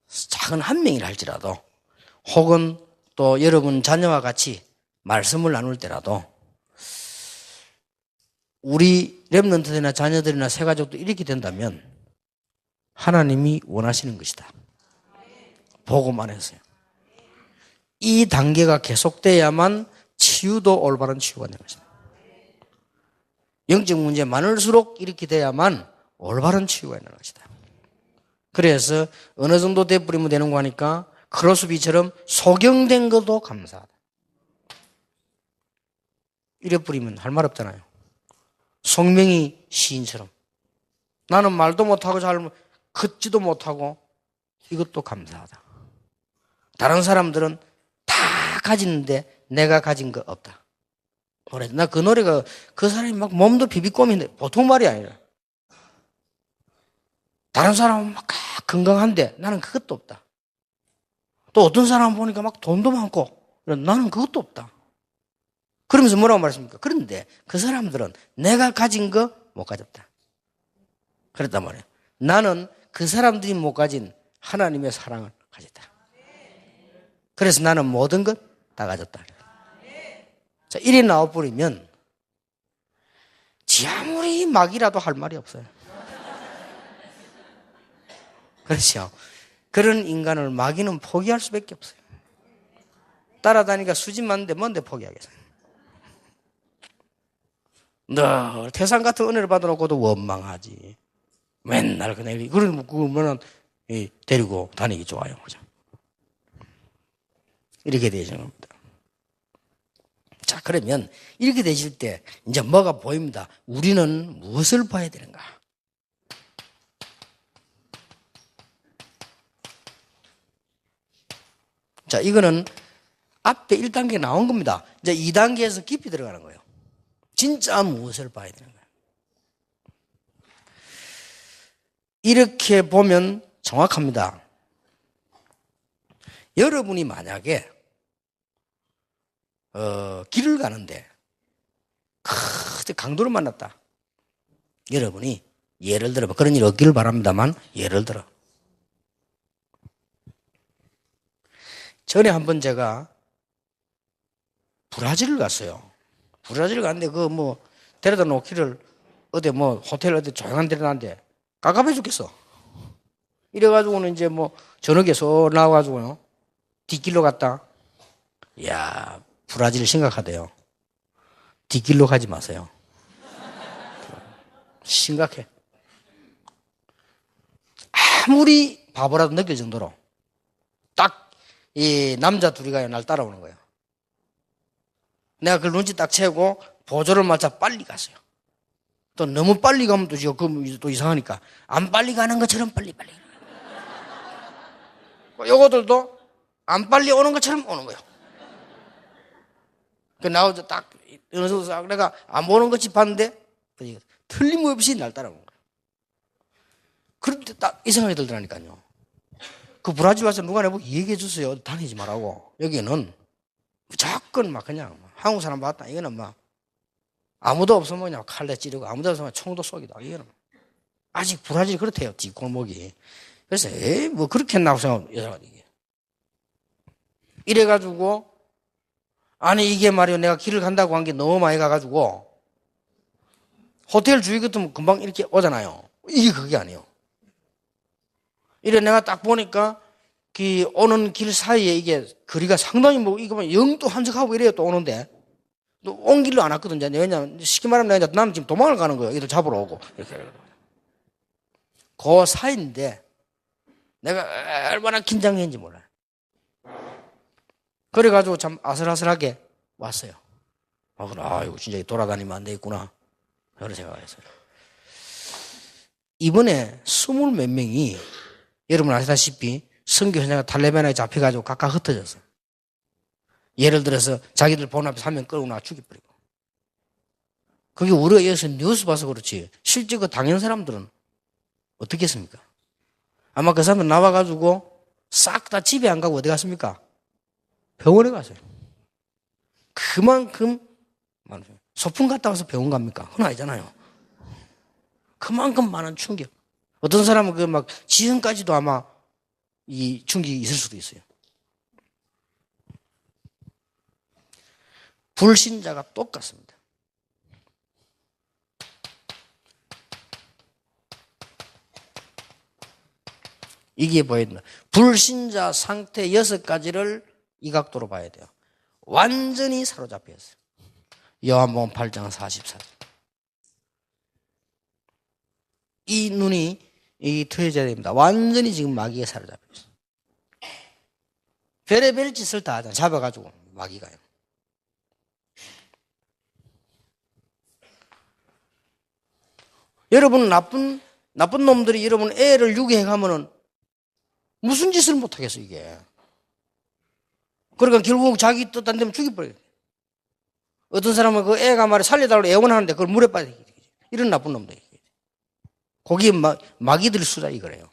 작은 한 명이라 할지라도 혹은 또 여러분 자녀와 같이 말씀을 나눌 때라도 우리 렘넌트들이나 자녀들이나 새가족도 이렇게 된다면 하나님이 원하시는 것이다. 복음 안에서요. 이 단계가 계속돼야만 치유도 올바른 치유가 되는 것이다. 영적 문제 많을수록 이렇게 돼야만 올바른 치유가 있는 것이다. 그래서 어느 정도 돼버리면 되는 거 하니까 크로스비처럼 소경된 것도 감사하다. 이래버리면 할 말 없잖아요. 송명희 시인처럼 나는 말도 못하고 잘 걷지도 못하고 이것도 감사하다. 다른 사람들은 다 가지는데 내가 가진 거 없다. 나 그 노래가 그 사람이 막 몸도 비비꼬미인데 보통 말이 아니라 다른 사람은 막 건강한데 나는 그것도 없다. 또 어떤 사람 보니까 막 돈도 많고 나는 그것도 없다. 그러면서 뭐라고 말했습니까? 그런데 그 사람들은 내가 가진 거 못 가졌다. 그랬단 말이에요. 나는 그 사람들이 못 가진 하나님의 사랑을 가졌다. 그래서 나는 모든 것 다 가졌다. 자, 이래 나와버리면 지 아무리 막이라도 할 말이 없어요. 그렇죠. 그런 인간을 마귀는 포기할 수밖에 없어요. 따라다니까 수십 만데 뭔데 포기하겠어요. 늘 태산 같은 은혜를 받아놓고도 원망하지. 맨날 그냥 그러면 데리고 다니기 좋아요. 그죠? 이렇게 되시는 겁니다. 자, 그러면 이렇게 되실 때 이제 뭐가 보입니다. 우리는 무엇을 봐야 되는가? 자, 이거는 앞에 1단계 나온 겁니다. 이제 2단계에서 깊이 들어가는 거예요. 진짜 무엇을 봐야 되는 거예요. 이렇게 보면 정확합니다. 여러분이 만약에 길을 가는데 강도를 만났다. 여러분이 예를 들어 그런 일 없기를 바랍니다만 예를 들어 전에 한번 제가 브라질을 갔어요. 브라질을 갔는데 데려다 놓기를 어디 호텔 어디 조용한 데로 놨는데 깝깝해 죽겠어. 이래가지고는 이제 저녁에서 나와가지고요. 뒷길로 갔다. 이야, 브라질 심각하대요. 뒷길로 가지 마세요. 심각해. 아무리 바보라도 느낄 정도로 딱 이 남자 둘이가 날 따라오는 거예요. 내가 그 눈치 딱 채우고 보조를 맞춰 빨리 갔어요. 또 너무 빨리 가면 또 이상하니까 안 빨리 가는 것처럼 빨리. 요거들도 안 빨리 오는 것처럼 오는 거예요. 그 나오자 딱 어느 정도 싹 내가 안 보는 것이 봤는데 틀림없이 날 따라오는 거예요. 그런데 딱 이 생각이 들더라니까요. 그 브라질 와서 누가 내보고 얘기해 주세요. 다니지 말라고. 여기는 무조건 그냥 한국 사람 봤다. 이거는 아무도 없으면 그냥 칼에 찌르고 아무도 없으면 총도 쏘기도 하고 이거는 아직 브라질이 그렇대요. 뒷골목이. 그래서 그렇게 했나 생각하고 이래가지고 아니 이게 말이요. 내가 길을 간다고 한 게 너무 많이 가가지고 호텔 주위 같으면 금방 이렇게 오잖아요. 이게 그게 아니에요. 이래 내가 딱 보니까 오는 길 사이에 이게 거리가 상당히 이거 영도 한적하고 이래요. 또 오는데 또 온 길로 안 왔거든요. 왜냐면 쉽게 말하면 나는 지금 도망을 가는 거예요. 이들 잡으러 오고 이렇게. 그 사이인데 내가 얼마나 긴장했는지 몰라요. 그래가지고 참 아슬아슬하게 왔어요. 이거 진짜 돌아다니면 안 되겠구나. 그런 생각을 했어요. 이번에 20몇 명이 여러분 아시다시피 선교 현장에 탈레반에 잡혀가지고 각각 흩어졌어. 예를 들어서 자기들 본 앞에서 한 명 끌고 나와 죽여버리고. 그게 우리가 여기서 뉴스 봐서 그렇지 실제 그 당연 사람들은 어떻게 했습니까? 아마 그 사람들 나와가지고 싹 다 집에 안 가고 어디 갔습니까? 병원에 갔어요. 그만큼 소풍 갔다 와서 병원 갑니까? 그건 아니잖아요. 그만큼 많은 충격. 어떤 사람은 지금까지도 아마 이 충격이 있을 수도 있어요. 불신자가 똑같습니다. 이게 보여야 된다. 불신자 상태 6가지를 이 각도로 봐야 돼요. 완전히 사로잡혀 있어요. 요한복음 8장 44절. 이 눈이 트여져야 됩니다. 완전히 지금 마귀에 사로잡혀 있어요. 별의별 짓을 다 하잖아요. 잡아가지고 마귀가요. 여러분 나쁜 놈들이 여러분 애를 유괴해 가면은 무슨 짓을 못 하겠어 이게. 그러니까 결국 자기 뜻 안 되면 죽여버려요. 어떤 사람은 그 애가 말에 살려달라고 애원하는데 그걸 물에 빠져. 이런 나쁜 놈들이. 거기에 마귀들이 수다 이거래요.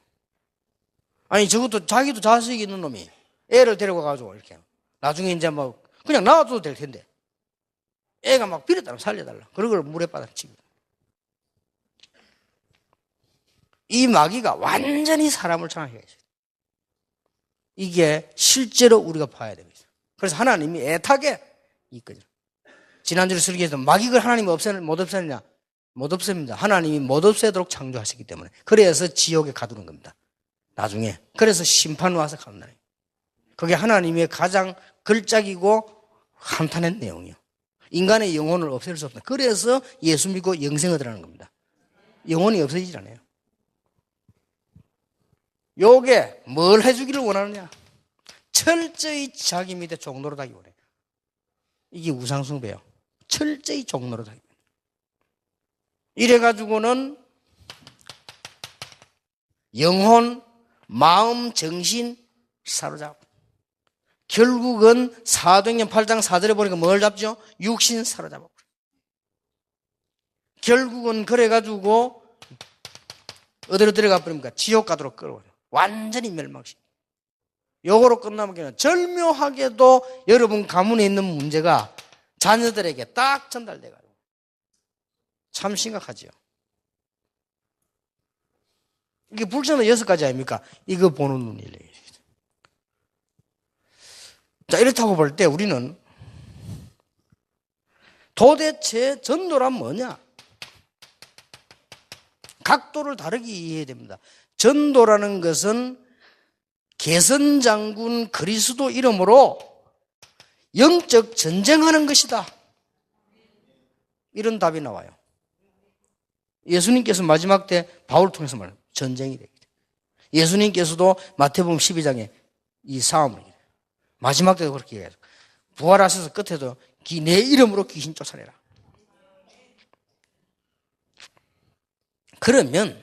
아니 저것도 자기도 자식이 있는 놈이 애를 데리고 가지고 이렇게 나중에 이제 그냥 놔둬도 될 텐데 애가 빌었다면 살려달라. 그런 걸 물에 빠뜨립니다. 이 마귀가 완전히 사람을 장악해 있어요. 이게 실제로 우리가 봐야 됩니다. 그래서 하나님이 애타게 있거든요. 지난주에 설교에서 마귀를 하나님이 못 없애느냐? 못 없앱니다. 하나님이 못 없애도록 창조하셨기 때문에. 그래서 지옥에 가두는 겁니다. 나중에. 그래서 심판 와서 가는 날이에요. 그게 하나님의 가장 걸작이고 한탄한 내용이요. 인간의 영혼을 없앨 수 없다. 그래서 예수 믿고 영생을 얻으라는 겁니다. 영혼이 없어지질 않아요. 요게 뭘 해주기를 원하느냐? 철저히 자기 밑에 종노릇하기 원해요. 이게 우상숭배예요. 철저히 종노릇하기. 이래가지고는 영혼, 마음, 정신 사로잡고 결국은 사도행전 8장 4절에 보니까 뭘 잡죠? 육신 사로잡아. 결국은 그래가지고 어디로 들어가 버립니까? 지옥 가도록 끌어버려. 완전히 멸망시. 요거로 끝나면 절묘하게도 여러분 가문에 있는 문제가 자녀들에게 딱 전달돼가지고 참 심각하지요. 이게 불천은 6가지 아닙니까? 이거 보는 눈이래요. 자, 이렇다고 볼 때 우리는 도대체 전도란 뭐냐? 각도를 다르게 이해해야 됩니다. 전도라는 것은 개선장군 그리스도 이름으로 영적 전쟁하는 것이다. 이런 답이 나와요. 예수님께서 마지막 때 바울을 통해서 말해요. 전쟁이 되겠다. 예수님께서도 마태복음 12장에 이 싸움을 이겨요. 마지막 때도 그렇게 얘기해요. 부활하셔서 끝에도 내 이름으로 귀신 쫓아내라. 그러면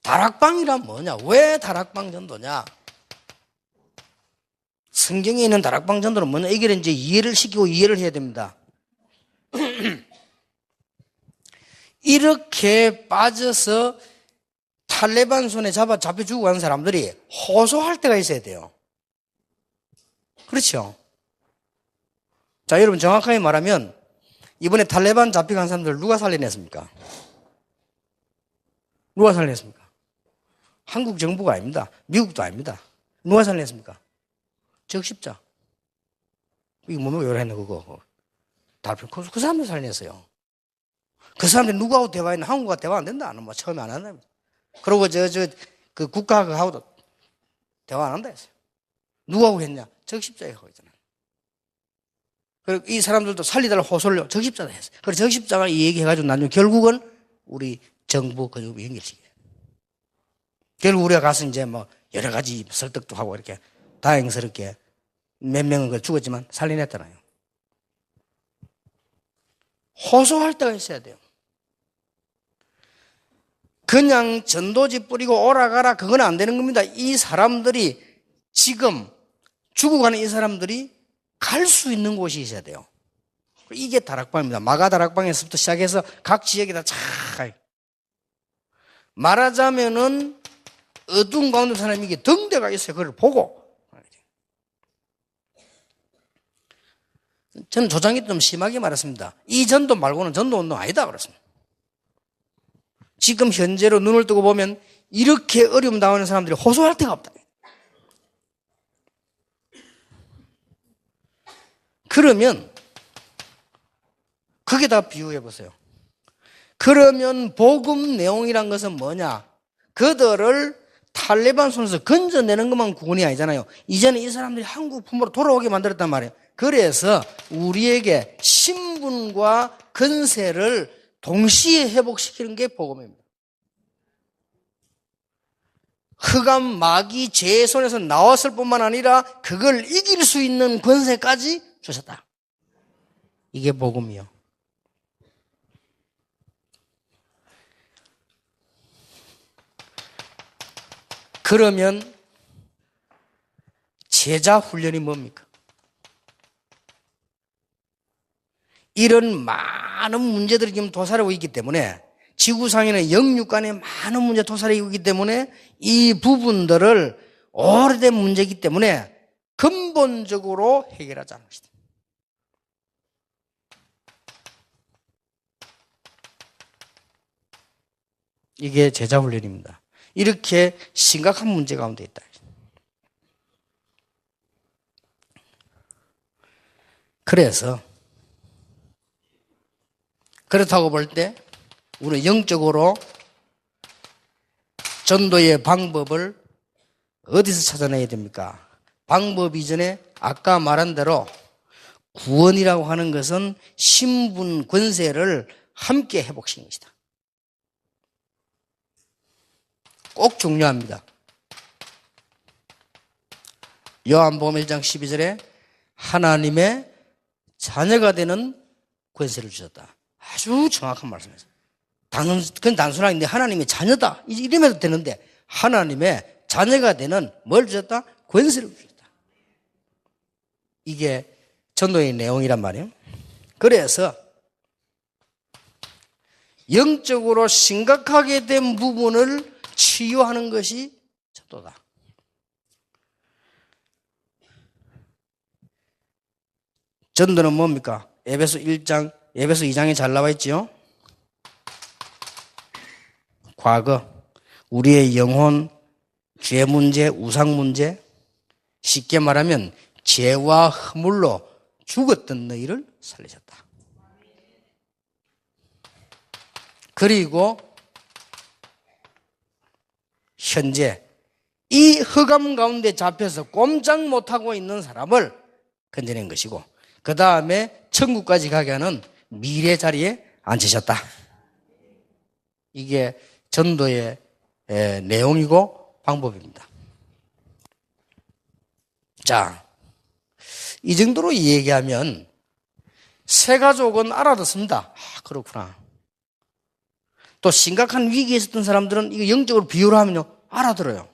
다락방이란 뭐냐? 왜 다락방 전도냐? 성경에 있는 다락방 전도는 뭐냐? 이게 이제 이해를 시키고 이해를 해야 됩니다. 이렇게 빠져서 탈레반 손에 잡혀 죽고 가는 사람들이 호소할 때가 있어야 돼요. 그렇죠? 자, 여러분 정확하게 말하면 이번에 탈레반 잡혀간 사람들 누가 살려냈습니까? 누가 살려냈습니까? 한국 정부가 아닙니다. 미국도 아닙니다. 누가 살려냈습니까? 적십자. 이거 뭐면 요랬네 그거. 달팽이 그 사람들 살려냈어요. 그 사람들이 누구하고 대화했나? 한국과 대화 안 된다. 뭐 처음에 안 한다. 그러고 그 국가하고도 대화 안 한다 했어요. 누구하고 했냐? 적십자에 하고 있잖아요. 그리고 이 사람들도 살리달라고 호소를 적십자다 했어요. 그래서 적십자가 이 얘기해가지고 나중에 결국은 우리 정부 그리고 연결시켜요. 결국 우리가 가서 이제 뭐 여러 가지 설득도 하고 이렇게 다행스럽게 몇 명은 죽었지만 살려냈잖아요. 호소할 때가 있어야 돼요. 그냥 전도지 뿌리고 오라가라 그건 안 되는 겁니다. 이 사람들이 지금 죽어가는 이 사람들이 갈 수 있는 곳이 있어야 돼요. 이게 다락방입니다. 마가 다락방에서부터 시작해서 각 지역에다 잘 말하자면은 어두운 가운데 사람이 이게 등대가 있어요. 그걸 보고. 저는 조장이 좀 심하게 말했습니다. 이 전도 말고는 전도 운동 아니다 그랬습니다. 지금 현재로 눈을 뜨고 보면 이렇게 어려움 당하는 사람들이 호소할 데가 없다. 그러면 그게 다 비유해 보세요. 그러면 복음 내용이란 것은 뭐냐? 그들을 탈레반 손에서 건져내는 것만 구원이 아니잖아요. 이제는 이 사람들이 한국 품으로 돌아오게 만들었단 말이에요. 그래서 우리에게 신분과 권세를 동시에 회복시키는 게 복음입니다. 흑암 마귀 죄의 손에서 나왔을 뿐만 아니라 그걸 이길 수 있는 권세까지 주셨다. 이게 복음이요. 그러면 제자 훈련이 뭡니까? 이런 많은 문제들이 지금 도사리고 있기 때문에 지구상에는 영육간에 많은 문제 도사리고 있기 때문에 이 부분들을 오래된 문제이기 때문에 근본적으로 해결하자는 것이다. 이게 제자 훈련입니다. 이렇게 심각한 문제 가운데 있다. 그래서 그렇다고 볼 때 우리 영적으로 전도의 방법을 어디서 찾아내야 됩니까? 방법 이전에 아까 말한 대로 구원이라고 하는 것은 신분 권세를 함께 회복시키는 것이다. 꼭 중요합니다. 요한복음 1장 12절에 하나님의 자녀가 되는 권세를 주셨다. 아주 정확한 말씀이었어요. 그건 단순하게 하나님의 자녀다 이러면 되는데 하나님의 자녀가 되는 뭘 주셨다? 권세를 주셨다. 이게 전도의 내용이란 말이에요. 그래서 영적으로 심각하게 된 부분을 치유하는 것이 전도다. 전도는 뭡니까? 에베소 2장에 잘 나와 있지요? 과거, 우리의 영혼, 죄 문제, 우상 문제, 쉽게 말하면 죄와 허물로 죽었던 너희를 살리셨다. 그리고 현재 이 흑암 가운데 잡혀서 꼼짝 못하고 있는 사람을 건져낸 것이고 그 다음에 천국까지 가게 하는 미래 자리에 앉히셨다. 이게 전도의 내용이고 방법입니다. 자, 이 정도로 얘기하면 새 가족은 알아듣습니다. 아, 그렇구나. 또 심각한 위기에 있었던 사람들은 이거 영적으로 비유를 하면요 알아들어요.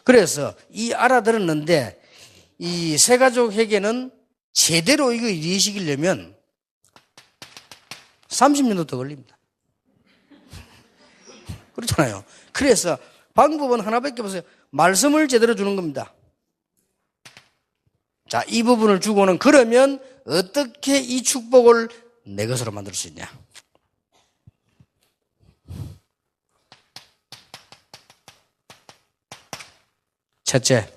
그래서 이 알아들었는데 이 새 가족에게는 제대로 이거 이해시키려면 30년도 더 걸립니다. 그렇잖아요. 그래서 방법은 하나밖에 없어요. 말씀을 제대로 주는 겁니다. 자, 이 부분을 주고는 그러면 어떻게 이 축복을 내 것으로 만들 수 있냐? 첫째,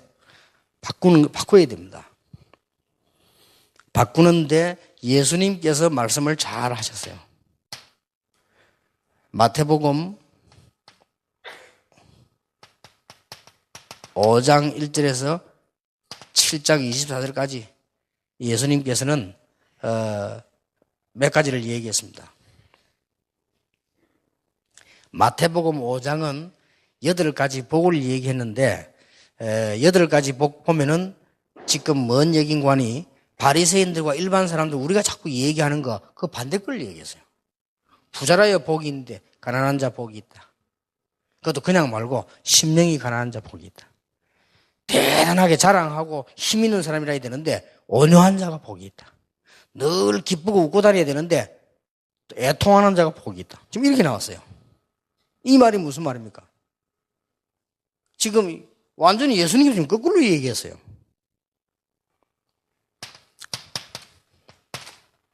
바꿔야 됩니다. 바꾸는데 예수님께서 말씀을 잘 하셨어요. 마태복음 5장 1절에서 7장 24절까지 예수님께서는 몇 가지를 얘기했습니다. 마태복음 5장은 8가지 복을 얘기했는데 8가지 복 보면은 지금 뭔 얘기인관이 바리새인들과 일반 사람들 우리가 자꾸 얘기하는 거 그 반대 걸 얘기했어요. 부자라야 복이 있는데 가난한 자 복이 있다. 그것도 그냥 말고 심령이 가난한 자 복이 있다. 대단하게 자랑하고 힘 있는 사람이라 해야 되는데 온유한 자가 복이 있다. 늘 기쁘고 웃고 다녀야 되는데 애통하는 자가 복이 있다. 지금 이렇게 나왔어요. 이 말이 무슨 말입니까? 지금 완전히 예수님이 지금 거꾸로 얘기했어요.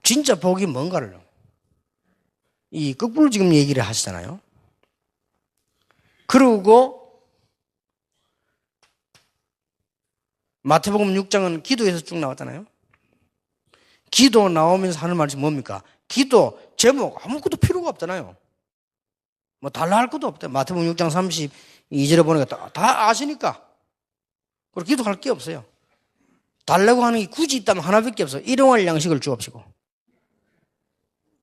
진짜 복이 뭔가를 이 거꾸로 지금 얘기를 하시잖아요. 그리고 마태복음 6장은 기도에서 쭉 나왔잖아요. 기도 나오면서 하는 말이 뭡니까? 기도 제목 아무것도 필요가 없잖아요. 뭐 달라 할 것도 없대. 마태복음 6장 32절에 보니까 다 아시니까. 그리고 기도할 게 없어요. 달라고 하는 게 굳이 있다면 하나밖에 없어요. 일용할 양식을 주옵시고.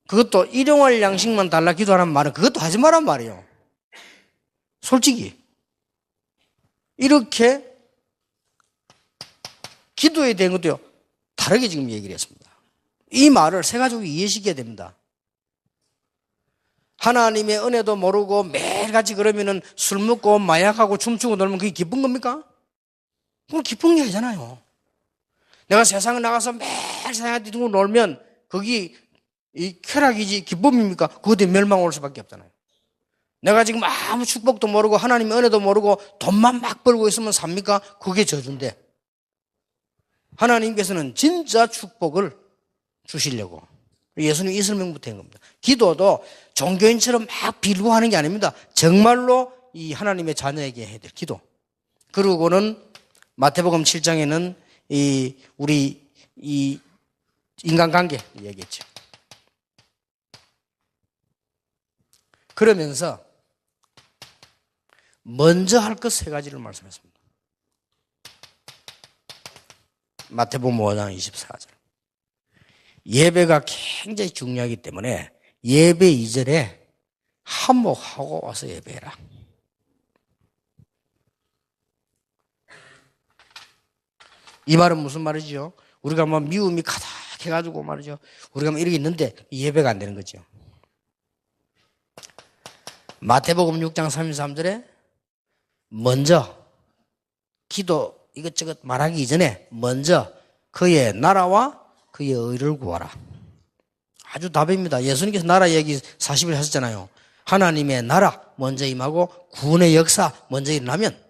그것도 일용할 양식만 달라 기도하는 말은 그것도 하지 말란 말이에요. 솔직히. 이렇게 기도에 대한 것도요, 다르게 지금 얘기를 했습니다. 이 말을 새 가족이 이해시켜야 됩니다. 하나님의 은혜도 모르고 매일같이 그러면은 술 먹고 마약하고 춤추고 놀면 그게 기쁜 겁니까? 그건 기쁜 게 아니잖아요. 내가 세상에 나가서 매일 세상에 두고 놀면 거기 이 쾌락이지 기쁨입니까? 그것에 멸망 올 수밖에 없잖아요. 내가 지금 아무 축복도 모르고 하나님의 은혜도 모르고 돈만 막 벌고 있으면 삽니까? 그게 저주인데 하나님께서는 진짜 축복을 주시려고 예수님 이 설명부터 한 겁니다. 기도도 종교인처럼 막 빌고 하는 게 아닙니다. 정말로 이 하나님의 자녀에게 해야 될 기도. 그리고는 마태복음 7장에는 우리 인간관계 얘기했죠. 그러면서 먼저 할 것 3가지를 말씀했습니다. 마태복음 5장 24절. 예배가 굉장히 중요하기 때문에 예배 이전에 한몫하고 와서 예배해라. 이 말은 무슨 말이죠? 우리가 뭐 미움이 가득해가지고 말이죠. 우리가 뭐 이렇게 있는데 예배가 안 되는 거죠. 마태복음 6장 33절에 먼저 기도 이것저것 말하기 이전에 먼저 그의 나라와 그의 의를 구하라. 아주 답입니다. 예수님께서 나라 얘기 40일 하셨잖아요. 하나님의 나라 먼저 임하고 구원의 역사 먼저 일어나면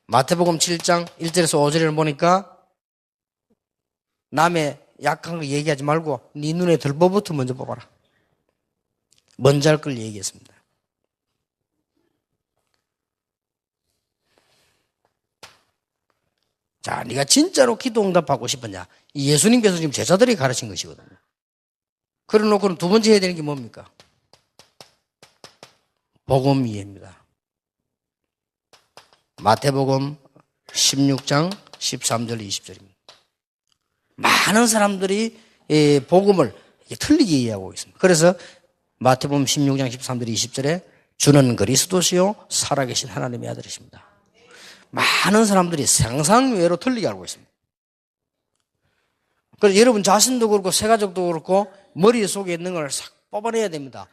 마태복음 7장 1절에서 5절을 보니까 남의 약한 거 얘기하지 말고 네 눈에 들보부터 먼저 뽑아라. 먼저 할 걸 얘기했습니다. 자, 네가 진짜로 기도 응답하고 싶었냐? 예수님께서 지금 제자들이 가르친 것이거든요. 그래 놓고는 두 번째 해야 되는 게 뭡니까? 복음 이해입니다. 마태복음 16장 13절 20절입니다. 많은 사람들이 복음을 틀리게 이해하고 있습니다. 그래서 마태복음 16장 13절 20절에 주는 그리스도시요 살아계신 하나님의 아들이십니다. 많은 사람들이 상상외로 틀리게 알고 있습니다. 그래서 여러분 자신도 그렇고 새가족도 그렇고 머릿속에 있는 걸 싹 뽑아내야 됩니다.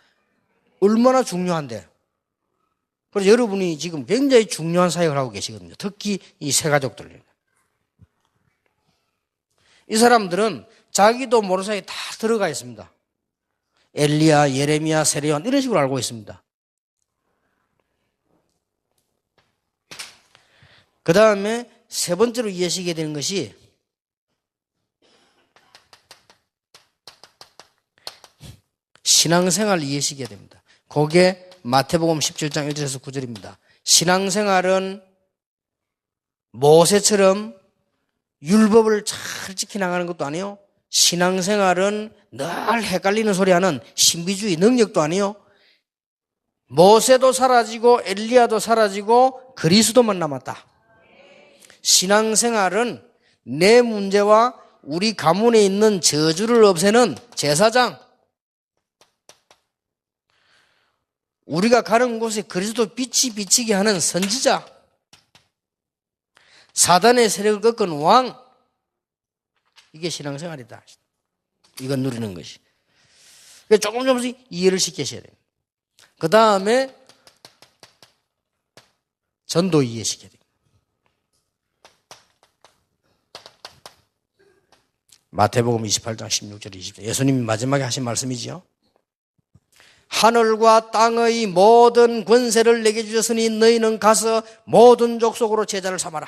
얼마나 중요한데. 그래서 여러분이 지금 굉장히 중요한 사역을 하고 계시거든요. 특히 이 새가족들. 이 사람들은 자기도 모르는 사이에 다 들어가 있습니다. 엘리야, 예레미야, 세례요한 이런 식으로 알고 있습니다. 그 다음에 세 번째로 이해하시게 되는 것이 신앙생활 이해하시게 됩니다. 그게 마태복음 17장 1절에서 9절입니다. 신앙생활은 모세처럼 율법을 잘 지켜나가는 것도 아니에요. 신앙생활은 늘 헷갈리는 소리하는 신비주의 능력도 아니에요. 모세도 사라지고 엘리야도 사라지고 그리스도만 남았다. 신앙생활은 내 문제와 우리 가문에 있는 저주를 없애는 제사장, 우리가 가는 곳에 그리스도 빛이 비치게 하는 선지자, 사단의 세력을 꺾은 왕, 이게 신앙생활이다. 이건 누리는 것이. 조금씩 이해를 시키셔야 돼요. 그 다음에 전도 이해시켜야 돼요. 마태복음 28장 16절 20절 예수님이 마지막에 하신 말씀이지요. 하늘과 땅의 모든 권세를 내게 주셨으니 너희는 가서 모든 족속으로 제자를 삼아라.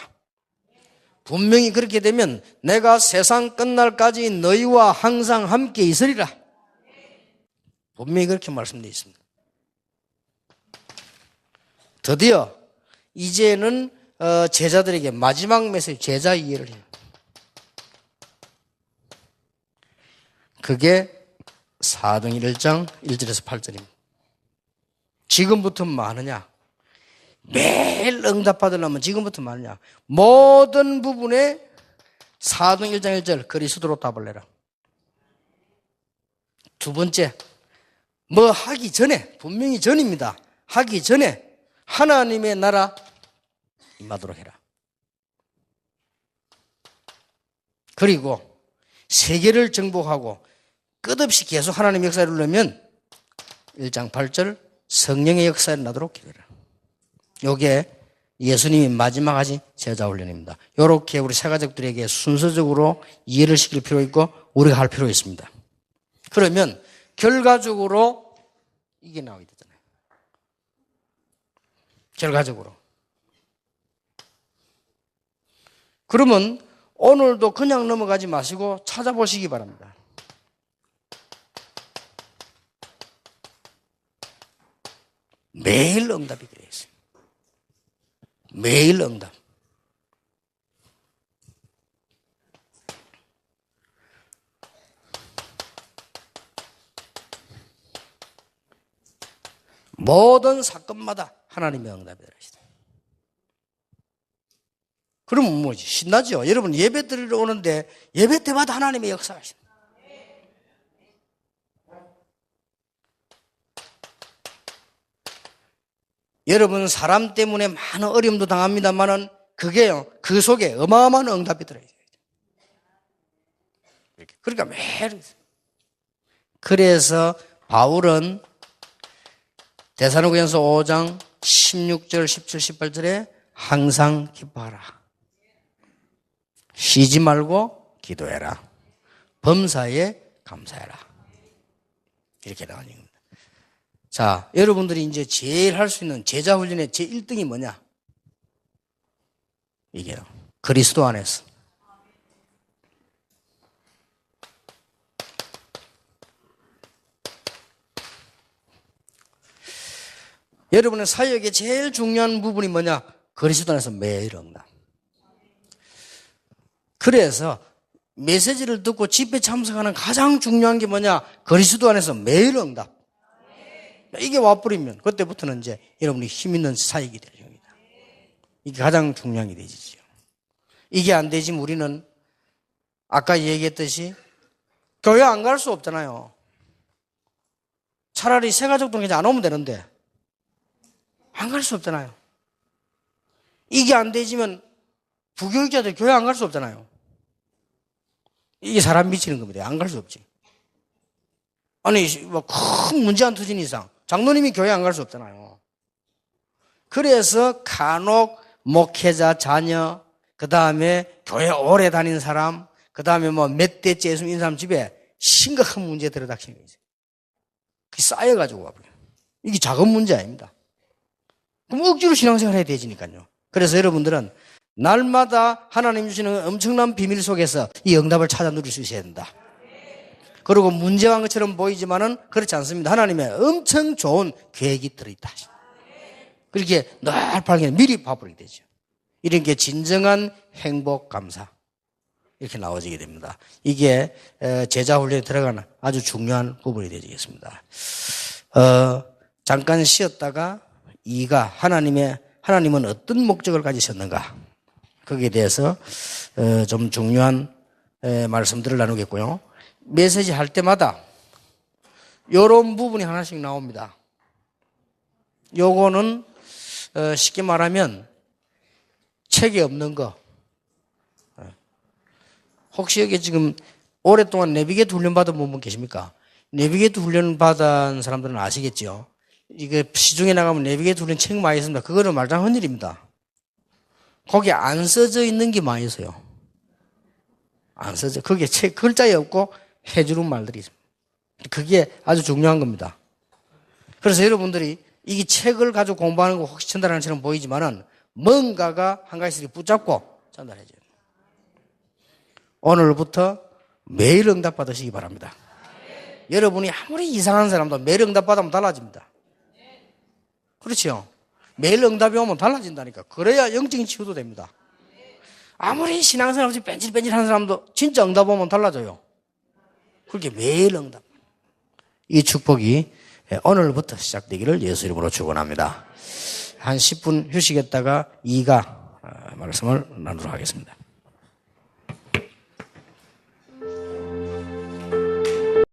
분명히 그렇게 되면 내가 세상 끝날까지 너희와 항상 함께 있으리라. 분명히 그렇게 말씀되어 있습니다. 드디어 이제는 제자들에게 마지막 메시지 제자 이해를 해요. 그게 사도행 1장 1절에서 8절입니다. 지금부터 뭐 하느냐? 매일 응답받으려면 지금부터 뭐 하느냐? 모든 부분에 사도행 1장 1절 그리스도로 답을 내라. 두 번째, 뭐 하기 전에, 분명히 전입니다. 하기 전에 하나님의 나라 임하도록 해라. 그리고 세계를 정복하고 끝없이 계속 하나님 역사를 누르면 1장 8절 성령의 역사를 나도록 기도해라. 이게 예수님이 마지막 하신 제자 훈련입니다. 이렇게 우리 새가족들에게 순서적으로 이해를 시킬 필요 있고 우리가 할 필요 있습니다. 그러면 결과적으로 이게 나오게 되잖아요. 결과적으로. 그러면 오늘도 그냥 넘어가지 마시고 찾아보시기 바랍니다. 매일 응답이 되어 있어요. 매일 응답. 모든 사건마다 하나님의 응답이 들어있어요. 그러면 뭐지? 신나죠? 여러분 예배 드리러 오는데 예배 때마다 하나님의 역사가 있습니다. 여러분 사람 때문에 많은 어려움도 당합니다만은 그게요, 그 속에 어마어마한 응답이 들어있어요. 그러니까 매일. 그래서 바울은 데살로니가전서 5장 16절, 17, 18절에 항상 기뻐하라. 쉬지 말고 기도해라. 범사에 감사해라. 이렇게 나오는 겁니다. 자, 여러분들이 이제 제일 할 수 있는 제자 훈련의 제 1등이 뭐냐? 이게요. 그리스도 안에서. 여러분의 사역의 제일 중요한 부분이 뭐냐? 그리스도 안에서 매일 응답. 그래서 메시지를 듣고 집회 참석하는 가장 중요한 게 뭐냐? 그리스도 안에서 매일 응답. 이게 와버리면 그때부터는 이제 여러분이 힘 있는 사역이 되는 겁니다. 이게 가장 중요한 게 되지요. 이게 안 되지면 우리는 아까 얘기했듯이 교회 안 갈 수 없잖아요. 차라리 새가족도 그냥 안 오면 되는데 안 갈 수 없잖아요. 이게 안 되지면 부교육자들 교회 안 갈 수 없잖아요. 이게 사람 미치는 겁니다. 안 갈 수 없지. 아니, 뭐 큰 문제 안 터진 이상 장로님이 교회 안 갈 수 없잖아요. 그래서 간혹 목회자 자녀, 그 다음에 교회 오래 다닌 사람, 그 다음에 뭐 몇 대째 예수 믿는 사람 집에 심각한 문제 들어닥치는 거죠. 그게 쌓여가지고 와버려요. 이게 작은 문제 아닙니다. 그럼 억지로 신앙생활 해야 되지니까요. 그래서 여러분들은 날마다 하나님 주시는 엄청난 비밀 속에서 이 응답을 찾아 누릴 수 있어야 된다. 그리고 문제한 것처럼 보이지만은 그렇지 않습니다. 하나님의 엄청 좋은 계획이 들어있다. 그렇게 늘 발견, 미리 봐버리게 되죠. 이런 게 진정한 행복, 감사. 이렇게 나와지게 됩니다. 이게 제자 훈련에 들어가는 아주 중요한 부분이 되겠습니다. 잠깐 쉬었다가 2가 하나님은 어떤 목적을 가지셨는가? 거기에 대해서 좀 중요한 말씀들을 나누겠고요. 메시지 할 때마다 이런 부분이 하나씩 나옵니다. 요거는 쉽게 말하면 책이 없는 거. 혹시 여기 지금 오랫동안 내비게이터 훈련 받은 분 계십니까? 내비게이터 훈련 받은 사람들은 아시겠죠? 이게 시중에 나가면 내비게이터 훈련 책 많이 있습니다. 그거는 말장한 일입니다. 거기 안 써져 있는 게 많이 있어요. 안 써져. 거기에 책 글자에 없고 해주는 말들이 있습니다. 그게 아주 중요한 겁니다. 그래서 여러분들이 이 책을 가지고 공부하는 거 혹시 전달하는 것처럼 보이지만은 뭔가가 한 가지씩 붙잡고 전달해줘요. 오늘부터 매일 응답 받으시기 바랍니다. 여러분이 아무리 이상한 사람도 매일 응답 받으면 달라집니다. 그렇죠? 매일 응답이 오면 달라진다니까. 그래야 영적인 치유도 됩니다. 아무리 신앙생활 없이 뺀질뺀질한 사람도 진짜 응답 오면 달라져요. 그렇게 매일 응답. 이 축복이 오늘부터 시작되기를 예수 이름으로 축원합니다. 한 10분 휴식했다가 2가 말씀을 나누도록 하겠습니다.